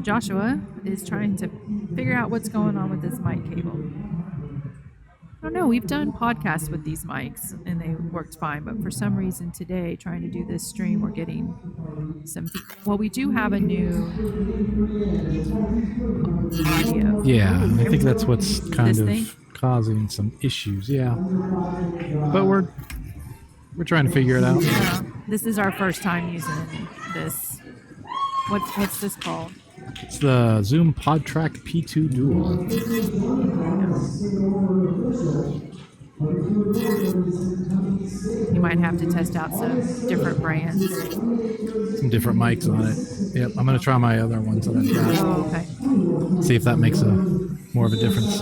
Joshua is trying to figure out what's going on with this mic cable. I don't know. We've done podcasts with these mics and they worked fine, but for some reason today, trying to do this stream, we're getting some. Well, we do have a new audio. Yeah, I think that's what's kind of causing some issues. Yeah, but we're trying to figure it out. Yeah, this is our first time using this. What's this called? It's the Zoom PodTrack P2 Dual. You might have to test out some different brands. Some different mics on it. Yep, I'm going to try my other ones that I've got. Oh, okay. See if that makes more of a difference.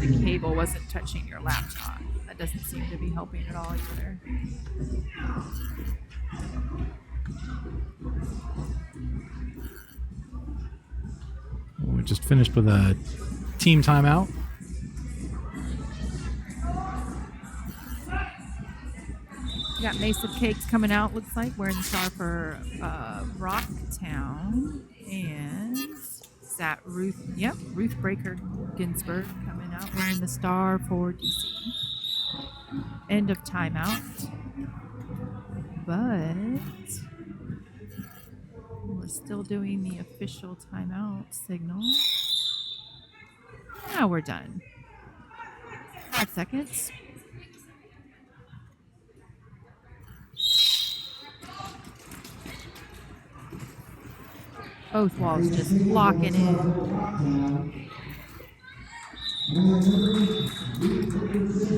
The cable wasn't touching your laptop. That doesn't seem to be helping at all either. We just finished with a team timeout. We got Mesa Cakes coming out, looks like, wearing the star for Rocktown. And is that Ruth? Yep, Ruth Breaker Ginsburg coming out, wearing the star for DC. End of timeout. But we're still doing the official timeout signal. Now we're done. 5 seconds. Both walls just locking in.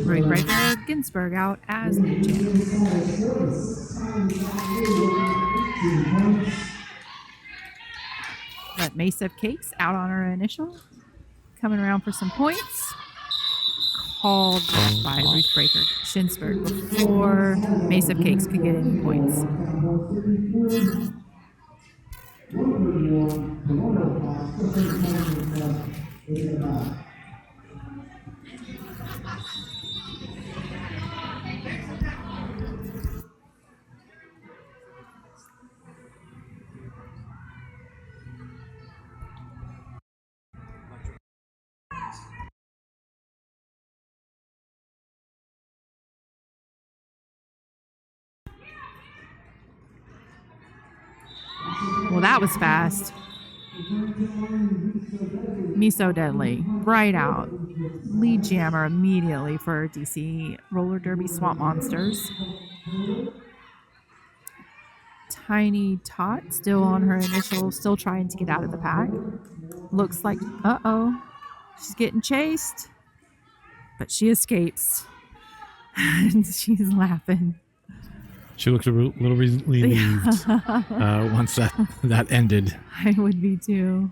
Ruth Breaker Ginsburg out as lead jam. But Mesa Cakes out on her initial. Coming around for some points. Called by Ruth Breaker Ginsburg before Mesa Cakes could get any points. Well, that was fast. Me So Deadly. Right out. Lead jammer immediately for DC Roller Derby Swamp Monsters. Tiny Tot still on her initial, still trying to get out of the pack. Looks like, uh-oh, she's getting chased. But she escapes. And she's laughing. She looked a little relieved once that ended. I would be too.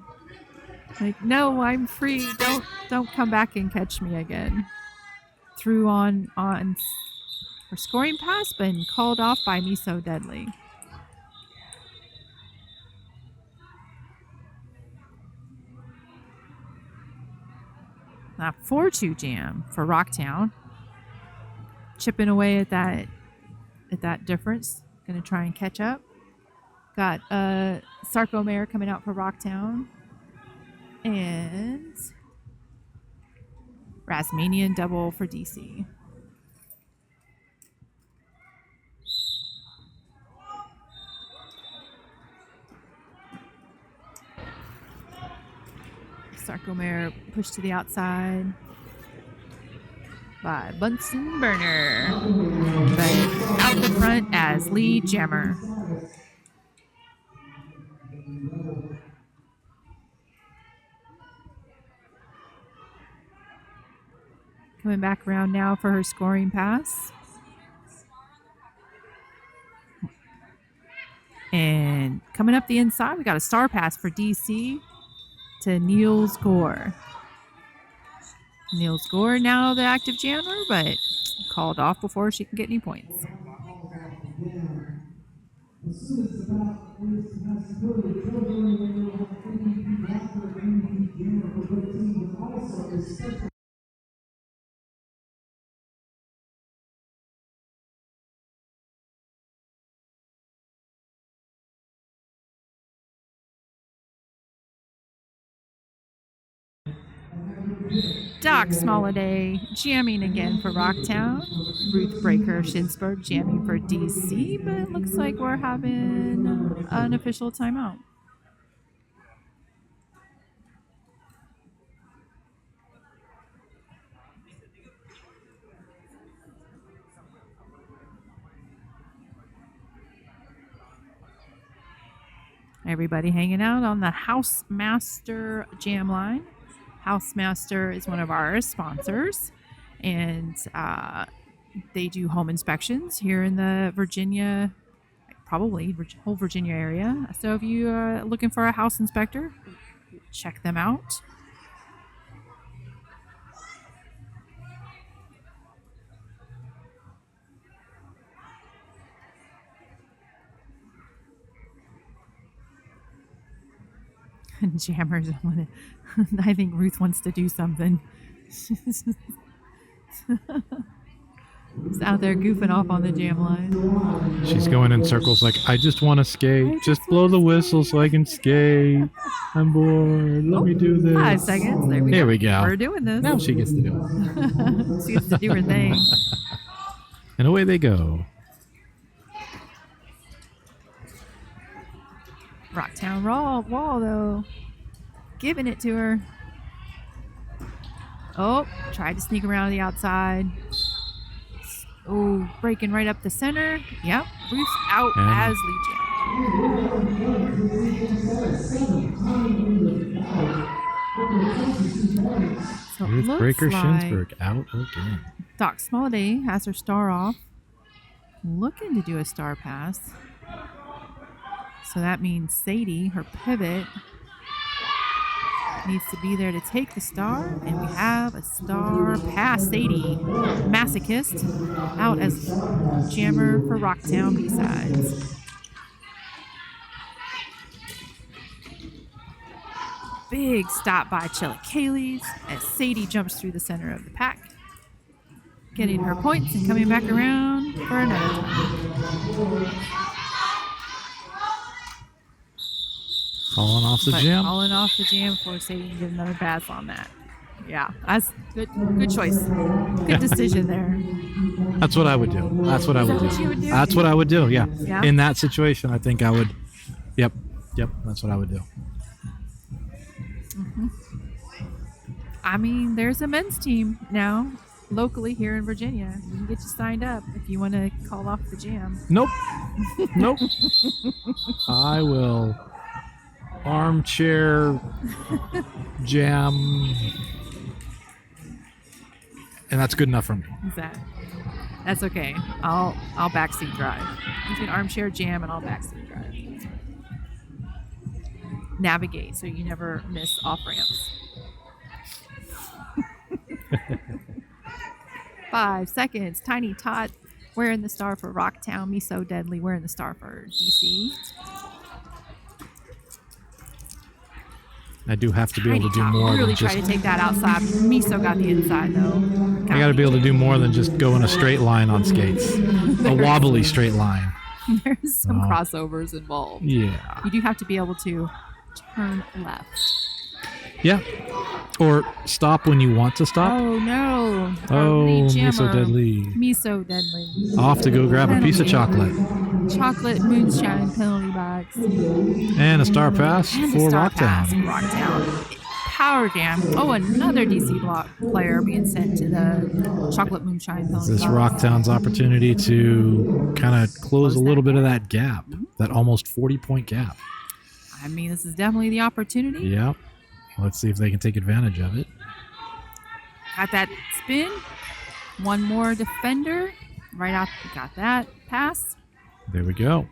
Like, no, I'm free. Don't come back and catch me again. Threw on her Her scoring pass been called off by Me So Deadly. Now 4-2 jam for Rocktown. Chipping away at that difference. Gonna try and catch up. Got Sarko Mare coming out for Rocktown. And Rasmanian double for DC. Sarkomare pushed to the outside by Bunsen Burner. But out the front as lead jammer. Coming back around now for her scoring pass. And coming up the inside, we got a star pass for DC to Niels Gore. Niels Gore now the active jammer, but called off before she can get any points. Doc Smoliday jamming again for Rocktown. Ruth Breaker Shinsberg jamming for DC, but it looks like we're having an official timeout. Everybody hanging out on the Housemaster jam line. Housemaster is one of our sponsors, and they do home inspections here in the Virginia, probably whole Virginia area. So if you are looking for a house inspector, check them out. Jammers, I think Ruth wants to do something. She's out there goofing off on the jam line. She's going in circles like, I just want to skate. Just blow the whistle so I can skate. I'm bored. Let me do this. 5 seconds. There we go. We're doing this. Now she gets to do it. She gets to do her thing. And away they go. Rocktown wall, though. Giving it to her. Oh, tried to sneak around the outside. Oh, breaking right up the center. Yep, Ruth out as lead jam. So Ruth Breaker Shinsberg out again. Doc Smoliday has her star off. Looking to do a star pass. So that means Sadie, her pivot, needs to be there to take the star. And we have a star pass. Sadie, masochist, out as jammer for Rocktown B-sides. Big stop by Chilla Kaylee's as Sadie jumps through the center of the pack. Getting her points and coming back around for another time. Falling off the jam. Falling off the jam before Sadie can get another pass on that. Yeah, that's good. Good choice. Good decision there. That's what I would do. That's what I would do. What you would do? That's what I would do. Yeah. Yeah. In that situation, I think I would. Yep. That's what I would do. Mm-hmm. I mean, there's a men's team now locally here in Virginia. We can get you signed up if you want to call off the jam. Nope. Nope. I will armchair jam, and that's good enough for me. That's okay. I'll backseat drive. You can armchair jam and I'll backseat drive. Navigate so you never miss off ramps. 5 seconds. Tiny Tot Wearing the star for Rocktown. Me so deadly. Wearing the star for DC. I do have to be able to do Tiny Top more really than just... try to take that outside. Miso got the inside, though. I got to be able to do more than just go in a straight line on skates. A wobbly straight line. There's some crossovers involved. Yeah. You do have to be able to turn left. Yeah. Or stop when you want to stop. Oh, no. Oh, Jammer. Miso deadly. Miso deadly. Off to go grab a piece of chocolate. Chocolate moonshine penalty box. And a star pass And for a star Rocktown. pass for Rocktown. Power jam. Oh, another DC block player being sent to the chocolate moonshine penalty This is box. Rocktown's opportunity to kind of close a little bit of that gap, that almost 40-point gap. I mean, this is definitely the opportunity. Yep. Let's see if they can take advantage of it. Got that spin. One more defender. Right out. Got that pass. There we go.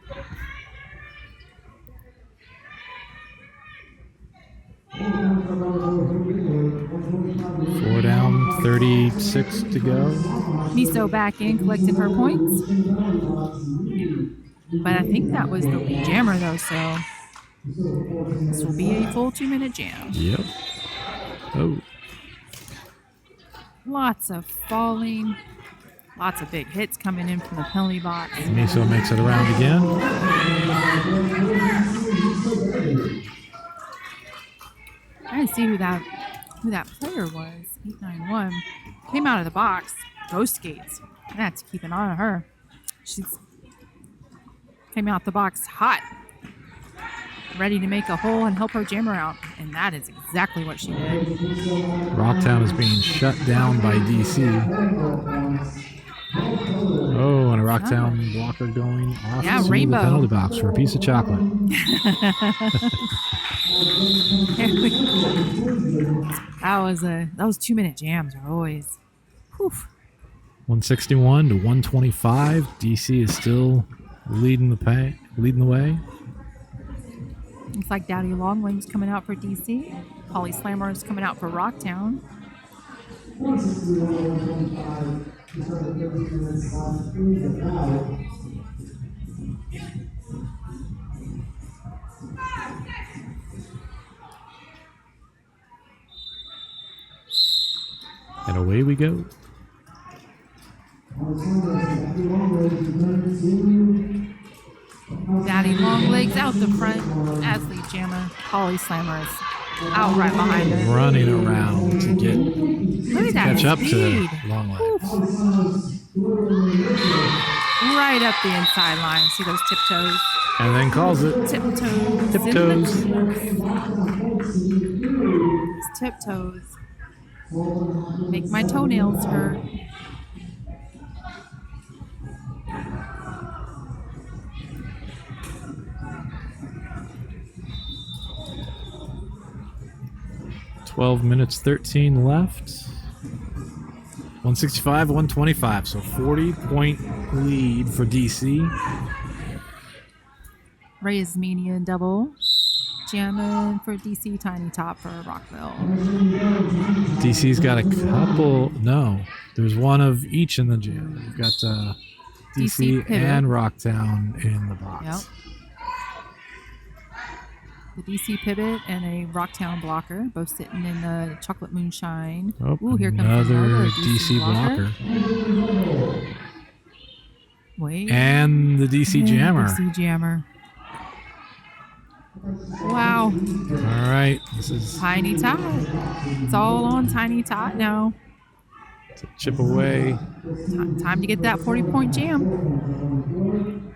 Four down, 36 to go. Miso back in, collecting her points. But I think that was the lead jammer, though, so this will be a full 2-minute jam. Yep. Oh. Lots of falling. Lots of big hits coming in from the penalty box. Miso makes it around again. I didn't see who that player was. 891 came out of the box. Ghost skates. I had to keep an eye on her. She's came out the box hot, ready to make a hole and help her jammer out, and that is exactly what she did. Rocktown is being shut down by DC. Oh, and a Rocktown blocker going off to Rainbow. the penalty box for a piece of chocolate. Those 2-minute jams are always. Whew. 161 to 125. DC is still leading the way. Looks like Daddy Longwing's coming out for DC. Holly Slammer is coming out for Rocktown. And away we go. Daddy Longlegs out the front as lead jammer. Holly Slammer is out right behind her. Running around to Look at that catch up speed. to Longlegs. Right up the inside line. See those tiptoes? And then calls it. Tiptoes. Tiptoes. It's tiptoes. Make my toenails hurt. $12 minutes, 13 left. 165, 125. So 40-point lead for DC. Reyes median double. Jamming for DC, tiny top for Rockville. DC's got a couple. No, there's one of each in the jam. We've got DC pivot. and Rocktown in the box. Yep. The DC pivot and a Rocktown blocker, both sitting in the chocolate moonshine. Oh, Ooh, here comes another another DC blocker. Wait. And the DC jammer. DC jammer. Wow. All right, this is Tiny Tot. It's all on Tiny Tot now. to chip away. Time to get that 40-point jam.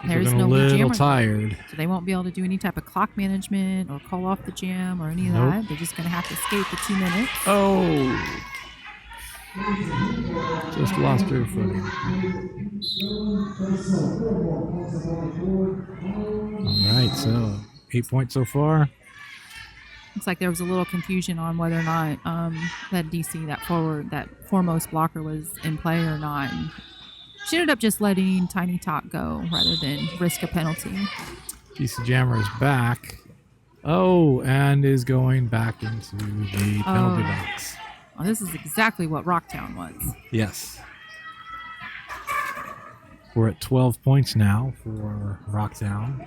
There's Looking no a lead little jammer. tired. So they won't be able to do any type of clock management or call off the jam or any of Nope. that. They're just going to have to skate the 2 minutes. Oh, just lost her footing. All right, so 8 points so far. Looks like there was a little confusion on whether or not that DC, that foremost blocker was in play or not. And she ended up just letting Tiny Tot go rather than risk a penalty. DC Jammer is back. Oh, and is going back into the penalty box. Well, this is exactly what Rocktown wants. Yes. We're at 12 points now for Rocktown.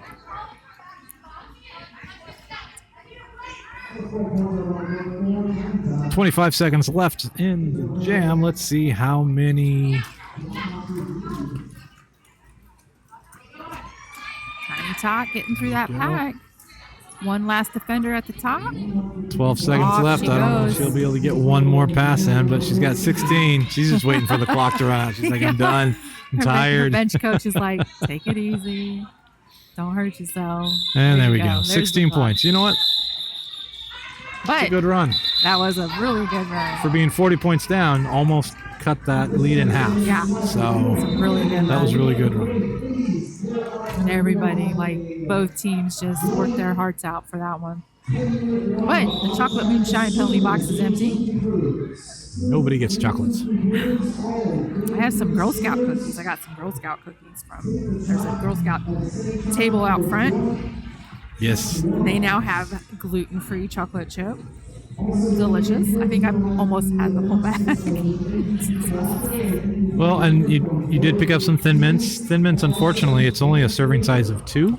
"25 seconds left in the jam." Let's see how many. Tiny Tot getting through that pack. One last defender at the top. 12 seconds Off left. she I don't know if goes. she'll be able to get one more pass in, but she's got 16. She's just waiting for the clock to run out. She's like, I'm done. I'm Her tired. bench coach is like, take it easy. Don't hurt yourself. And there we you go. There's 16 the clock. points. You know what? But It's a good run. that was a really good run. For being 40 points down, almost cut that lead in half. Yeah. So It's a really good that was run. really good run. And everybody, like both teams, just worked their hearts out for that one. But the chocolate moonshine penalty box is empty. Nobody gets chocolates. I have some Girl Scout cookies. I got some Girl Scout cookies from. There's a Girl Scout table out front. Yes. They now have gluten-free chocolate chip. Delicious. I think I've almost had the whole bag. Well, and you did pick up some Thin Mints. Thin Mints, unfortunately, it's only a serving size of 2.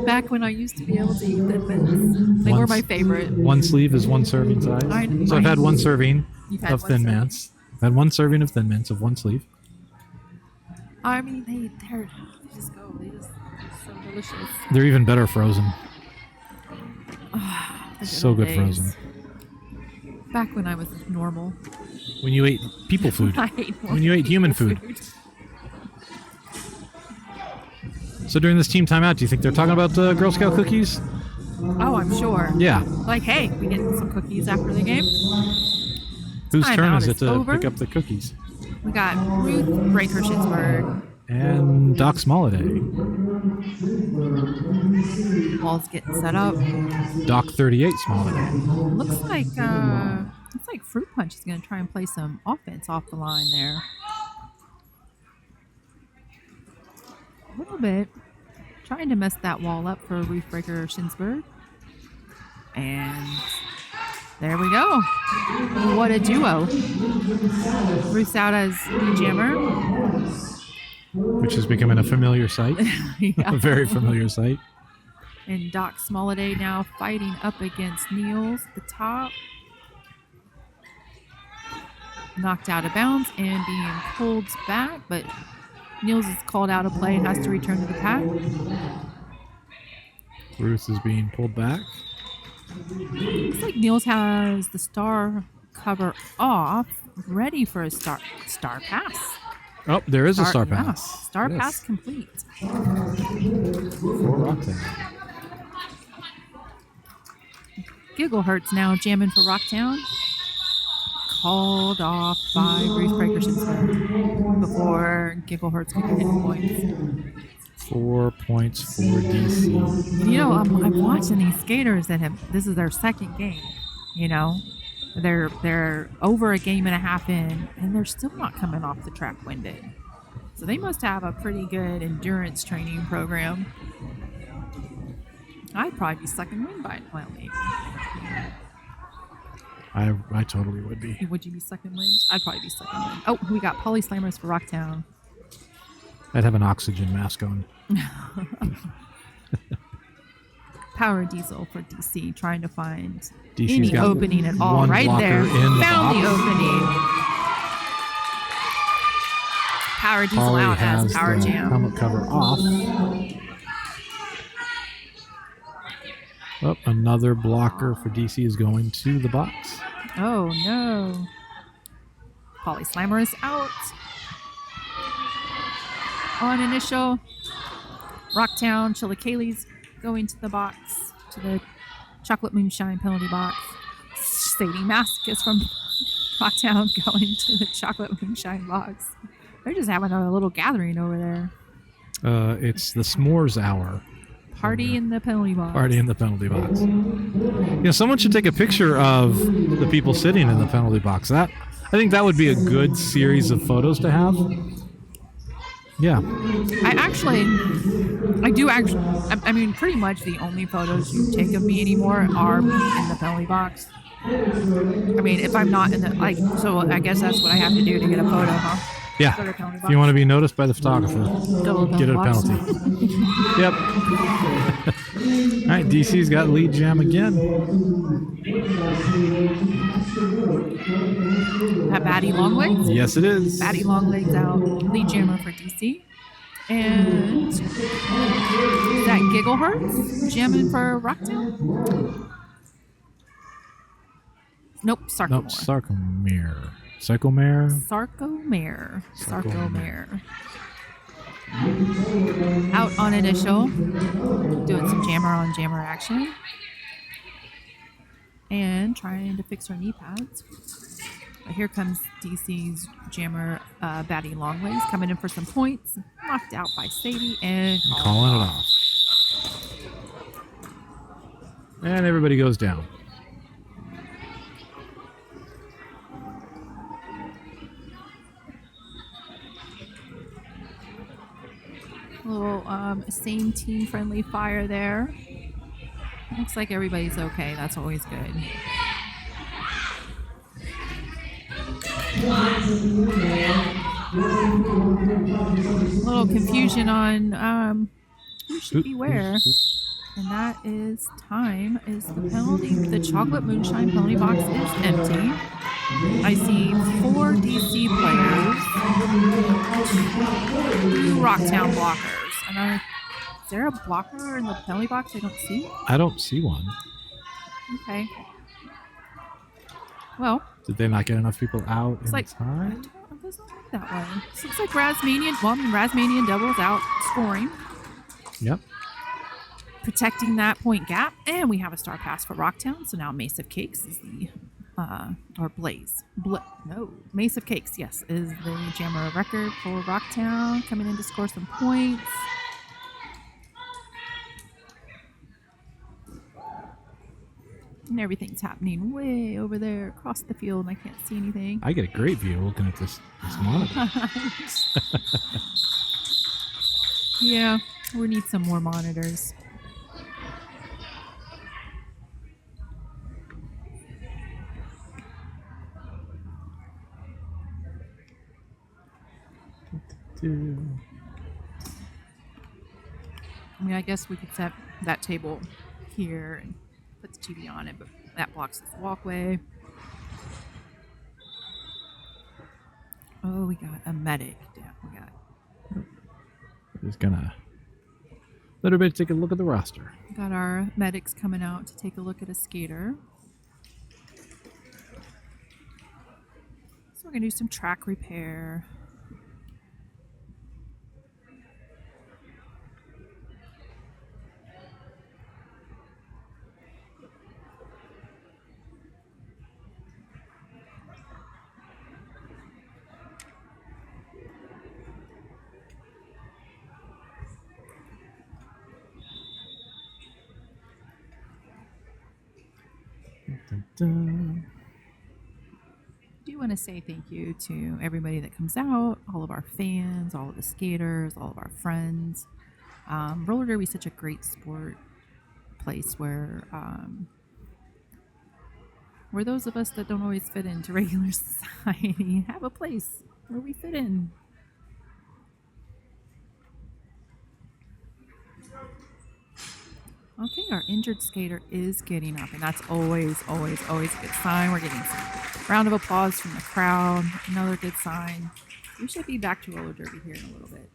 Back when I used to be able to eat Thin Mints. They were my favorite. One sleeve is 1 serving size. So I've had 1 serving You've had of one Thin serving. Mints. I've had 1 serving of Thin Mints of 1 sleeve. I mean, they just go. They're so delicious. They're even better frozen. The So old good days. frozen. Back when I was normal. When you ate people food. I ate When you ate human food. So during this team timeout, do you think they're talking about Girl Scout cookies? Oh, I'm sure. Yeah. Like, hey, we get some cookies after the game. Whose turn Timeout is it is to over. pick up the cookies? We got Ruth Breaker-Shinsburg. And Doc Smolliday. Ball's getting set up. Doc 38 Smolliday. Looks like Fruit Punch is going to try and play some offense off the line there. A little bit. Trying to mess that wall up for Ruth Breaker-Shinsburg. And there we go. What a duo. Ruth's out as the jammer. Which is becoming a familiar sight. Yeah. A very familiar sight. And Doc Smolliday now fighting up against Niels at the top. Knocked out of bounds and being pulled back, but Niels is called out of play and has to return to the pack. Ruth is being pulled back. Looks like Niels has the star cover off, ready for a star pass. Oh, there is a star yeah. pass. Star Yes. pass complete. For Rocktown. Gigglehurts now jamming for Rocktown. Called off by Ruth Breaker-Shinsburg before Gigglehurts could get any points. 4 points for DC. You know, I'm watching these skaters that this is their second game. You know, they're over a game and a half in, and they're still not coming off the track winded. So they must have a pretty good endurance training program. I'd probably be sucking wind by it. Well, maybe. I totally would be. Would you be sucking wind? I'd probably be sucking wind. Oh, we got Poly Slammers for Rocktown. I'd have an oxygen mask on. Power Diesel for DC, trying to find DC's any got opening at all. one Right blocker there. in the Found the box. opening. Power Diesel Polly out has as Power the Jam. helmet cover off. Oh, another blocker for DC is going to the box. Oh no. Poly Slammer is out. On initial. Rocktown, Chillicale's going to the box, to the Chocolate Moonshine penalty box. Sadie Mask is from Rocktown going to the Chocolate Moonshine box. They're just having a little gathering over there. It's the s'mores hour. Party in the penalty box. Party in the penalty box. You know, someone should take a picture of the people sitting in the penalty box. I think that would be a good series of photos to have. Yeah. I mean, pretty much the only photos you take of me anymore are me in the penalty box. I mean, if I'm not in the like, so I guess that's what I have to do to get a photo, huh? Yeah. Go to penalty If you want to be noticed by the photographer, Go to get a box. penalty. Yep. All right, DC's got lead jam again. That Batty Longlegs. Yes, it is. Batty Longlegs out. Lead jammer for DC. And is that Gigglehertz jamming for Rocktown? Nope, Sarcomore. Nope, Sarcomere. Sarcomere? Sarcomere. Out on initial. Doing some jammer on jammer action. And trying to fix her knee pads. But here comes DC's jammer, Batty Longlegs, coming in for some points. Knocked out by Sadie and Calling it off. And everybody goes down. A little same team friendly fire there. Looks like everybody's okay. That's always good. A little confusion on who should be where. And that is time is the penalty. The chocolate moonshine penalty box is empty. I see 4 DC players, 2 Rocktown blockers. And is there a blocker in the penalty box I don't see? I don't see one. Okay. Well, did they not get enough people out in time? It doesn't look that way. This looks like Razmanian Devil's out scoring. Yep. Protecting that point gap. And we have a star pass for Rocktown. So now Mace of Cakes is the, or Blaze. Mace of Cakes, yes, is the jammer record for Rocktown. Coming in to score some points. And everything's happening way over there across the field, and I can't see anything. I get a great view looking at this monitor. Yeah, we need some more monitors. I mean, I guess we could set that table here and put the TV on it, but that blocks this walkway. Oh, we got a medic. Yeah, we got. We're just gonna let everybody take a look at the roster. We got our medics coming out to take a look at a skater. So we're gonna do some track repair. Dun. I do want to say thank you to everybody that comes out, all of our fans, all of the skaters, all of our friends. Roller derby is such a great sport place where those of us that don't always fit into regular society have a place where we fit in. Okay, our injured skater is getting up, and that's always, always, always a good sign. We're getting some round of applause from the crowd. Another good sign. We should be back to roller derby here in a little bit.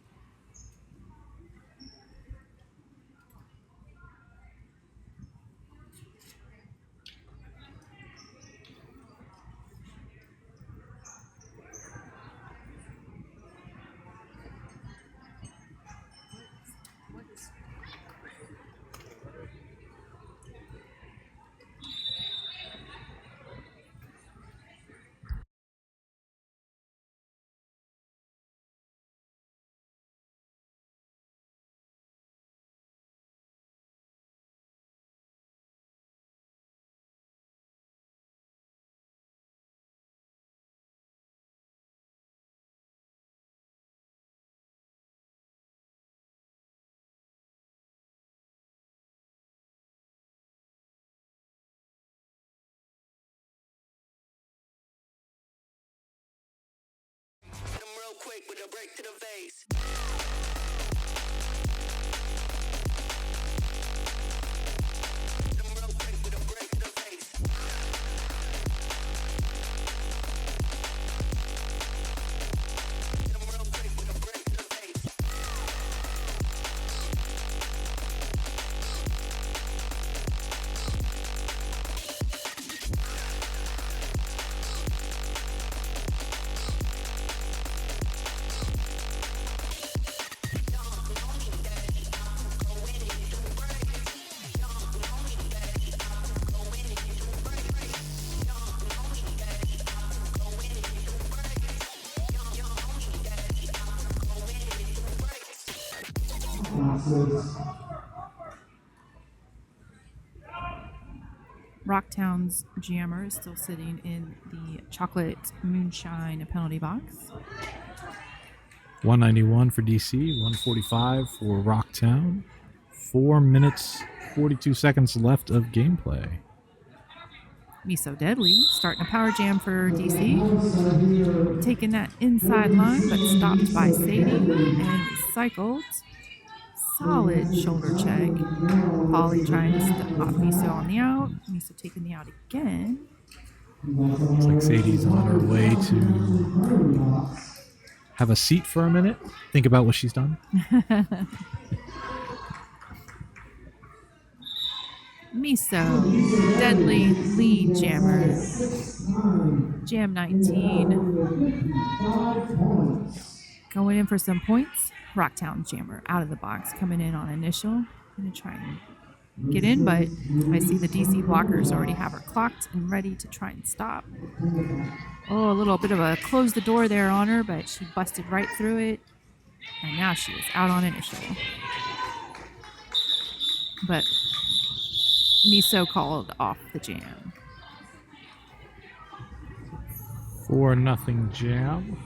with a break to the face. Rocktown's jammer is still sitting in the chocolate moonshine penalty box. 191 for DC, 145 for Rocktown. 4 minutes, 42 seconds left of gameplay. Miso Deadly starting a power jam for DC. Taking that inside line, but stopped by Sadie and recycled. Solid shoulder check. Polly trying to stop Miso on the out. Miso taking the out again. Looks like Sadie's on her way to have a seat for a minute. Think about what she's done. Miso, Deadly lead jammer. Jam 19. Going in for some points. Rocktown jammer out of the box, coming in on initial. Gonna try and get in, but I see the DC blockers already have her clocked and ready to try and stop. Oh, a little bit of a close the door there on her, but she busted right through it. And now she is out on initial. But Miso called off the jam. 4-0 jam.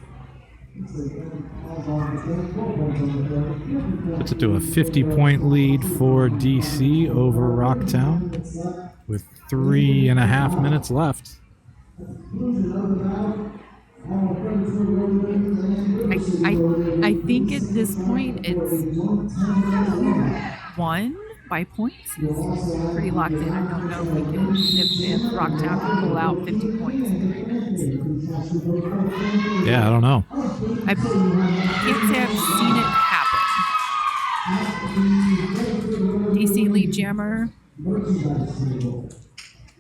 Puts it to a 50-point lead for DC over Rocktown with 3.5 minutes left. I think at this point it's won by points. It's pretty locked in. I don't know if we can, if Rocktown can pull out 50 points in 3 minutes. Yeah, I don't know. I can't say I've seen it happen. DC lead jammer.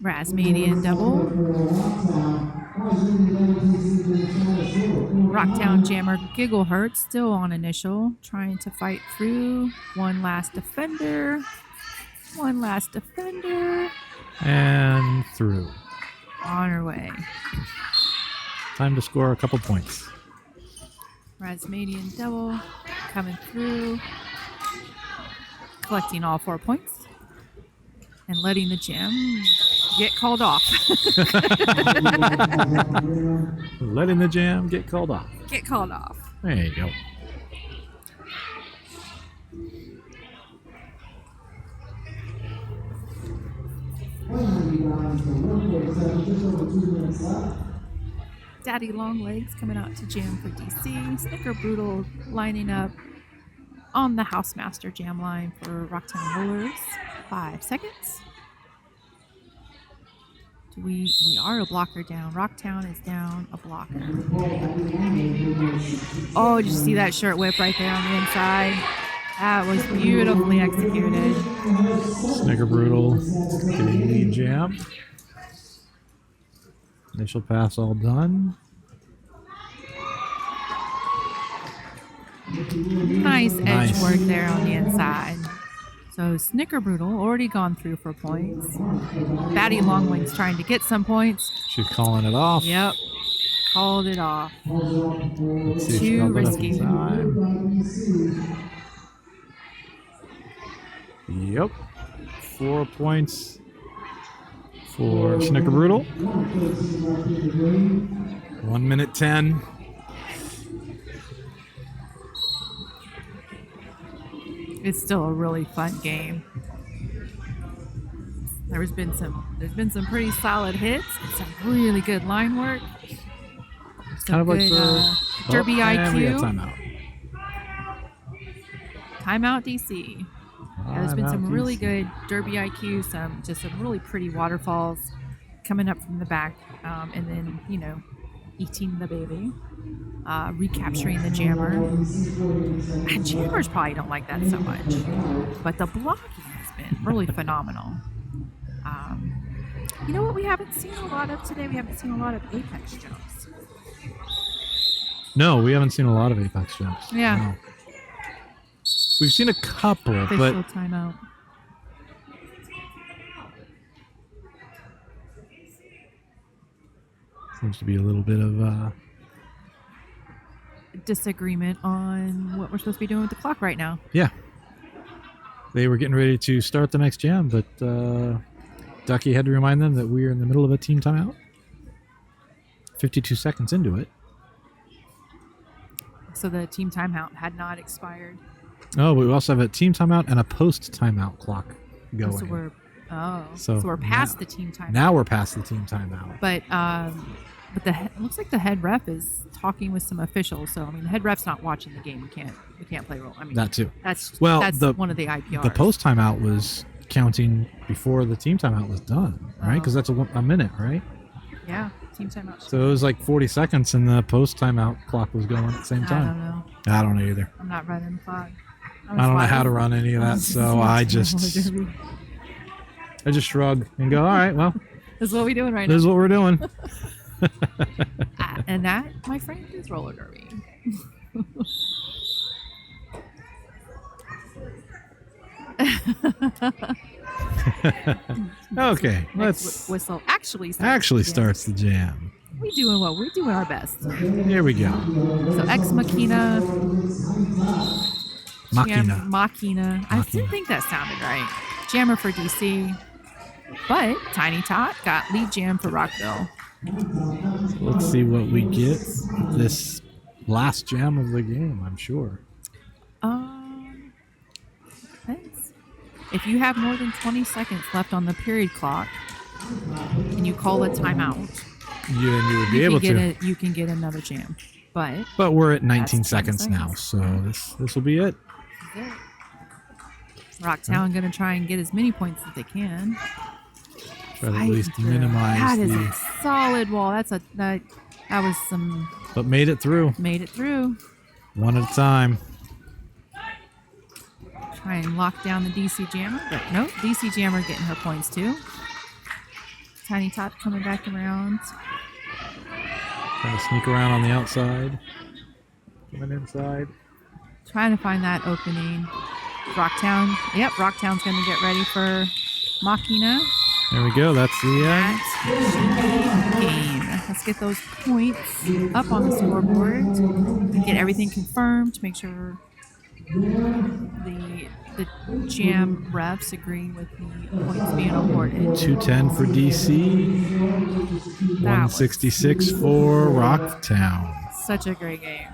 Rasmanian double. Rocktown jammer Giggle Hurt still on initial, trying to fight through. One last defender. And through. On her way. Time to score a couple points. Rasmanian double coming through. Collecting all 4 points. And letting the jam get called off. Letting the jam get called off. Get called off. There you go. Daddy Longlegs coming out to jam for DC. Snicker Brutal lining up on the Housemaster jam line for Rocktown Rollers. 5 seconds. We are a blocker down. Rocktown is down a blocker. Oh, did you see that shirt whip right there on the inside? That was beautifully executed. Snicker Brutal getting lead jam. Initial pass all done. Nice edge work there on the inside. So Snicker Brutal already gone through for points. Batty Longwings trying to get some points. She's calling it off. Yep. Called it off. Let's see if she Too got that up risky. in time. Yep. 4 points for Snicker Brutal. 1 minute 10. It's still a really fun game. There's been some pretty solid hits and some really good line work. Kind of like good, the Derby and we got IQ. timeout. Timeout DC. Yeah, there's been some Timeout really DC. good Derby IQ, some really pretty waterfalls coming up from the back, and then eating the baby, recapturing the jammer. And jammers probably don't like that so much, but the blocking has been really phenomenal. You know what we haven't seen a lot of today? We haven't seen a lot of apex jumps. No, we haven't seen a lot of Apex jumps. Yeah. No. We've seen a couple, Official but timeout. seems to be a little bit of Disagreement on what we're supposed to be doing with the clock right now. yeah. They were getting ready to start the next jam, but Ducky had to remind them that we are in the middle of a team timeout. 52 seconds into it. So the team timeout had not expired. Oh, but we also have a team timeout and a post timeout clock going. So we're past now- the team timeout. Now we're past the team timeout. But it looks like the head ref is talking with some officials. So I mean, the head ref's not watching the game. We can't play role. I mean, That too. That's Well, that's the- one of the IPRs. The post timeout was counting before the team timeout was done, right? Because that's a minute, right? Yeah, team timeout. So it was like 40 seconds, and the post timeout clock was going at the same I time. don't know. I don't know either. I'm not running the clock. I don't know how to run any of that, so I just shrug and go, all right, well, This is what we're doing right this is what we're doing. now. And that, my friend, is roller derby. Okay, Next let's whistle actually starts the jam. We're doing our best. Here we go. So Ex Machina. Machina. Machina. I didn't think that sounded right. Jammer for DC. But Tiny Tot got lead jam for Rockville. Let's see what we get this last jam of the game, I'm sure. Depends. If you have more than 20 seconds left on the period clock and you call a timeout, You would be able to. you can get another jam. But But we're at 19 That's 20 seconds now, seconds. so this will be it. Rocktown going to try and get as many points as they can. Try to at least minimize That is a the. solid wall. That was some But made it through made it through. one at a time. Try and lock down the DC Jammer, but nope, DC Jammer getting her points too. Tiny Tot coming back around. Trying to sneak around on the outside. Coming inside. Trying to find that opening. Rocktown. Yep, Rocktown's going to get ready for Machina. There we go. That's the end. That should be game. Let's get those points up on the scoreboard. Get everything confirmed. Make sure the jam refs agreeing with the points being awarded. 210 for DC. That was 166 for Rocktown. such a great game.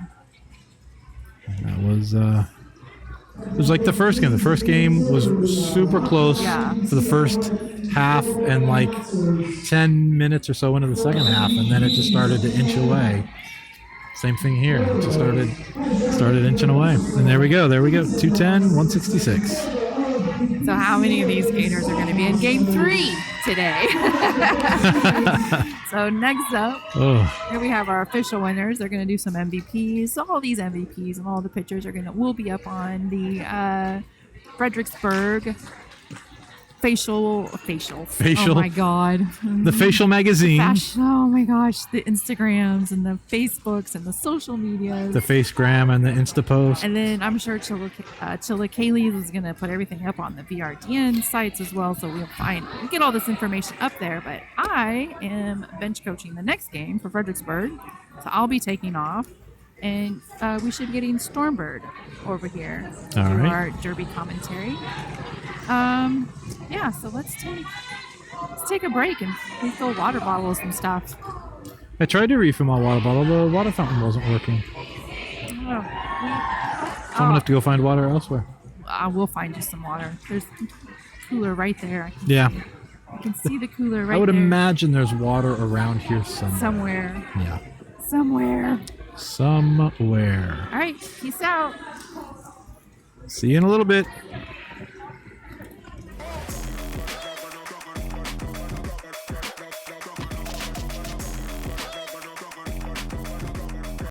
That was it was like the first game. The first game was super close Yeah. for the first half and like 10 minutes or so into the second half, and then it just started to inch away. Same thing here. It just started inching away. And there we go. 210, 166. So how many of these Gators are going to be in Game 3 today? So next up, Oh, here we have our official winners. They're going to do some MVPs. So all these MVPs and all the pictures will be up on the Fredericksburg facial. Oh my God. the facial magazine. Oh my gosh, the Instagrams and the Facebooks and the social medias. The Facegram and the Insta post. And then I'm sure Chilla Kaylee is going to put everything up on the VRDN sites as well. So we'll get all this information up there. But I am bench coaching the next game for Fredericksburg. So I'll be taking off. And we should be getting Stormbird over here to All right. our Derby commentary. Yeah, so let's take a break and refill water bottles and stuff. I tried to refill my water bottle. The water fountain wasn't working. Oh, So I'm gonna have to go find water elsewhere. I will find you some water. There's a cooler right there. Yeah. I can see the cooler right I would there imagine there's water around here somewhere. somewhere. Yeah. Somewhere. Somewhere. All right. Peace out. See you in a little bit.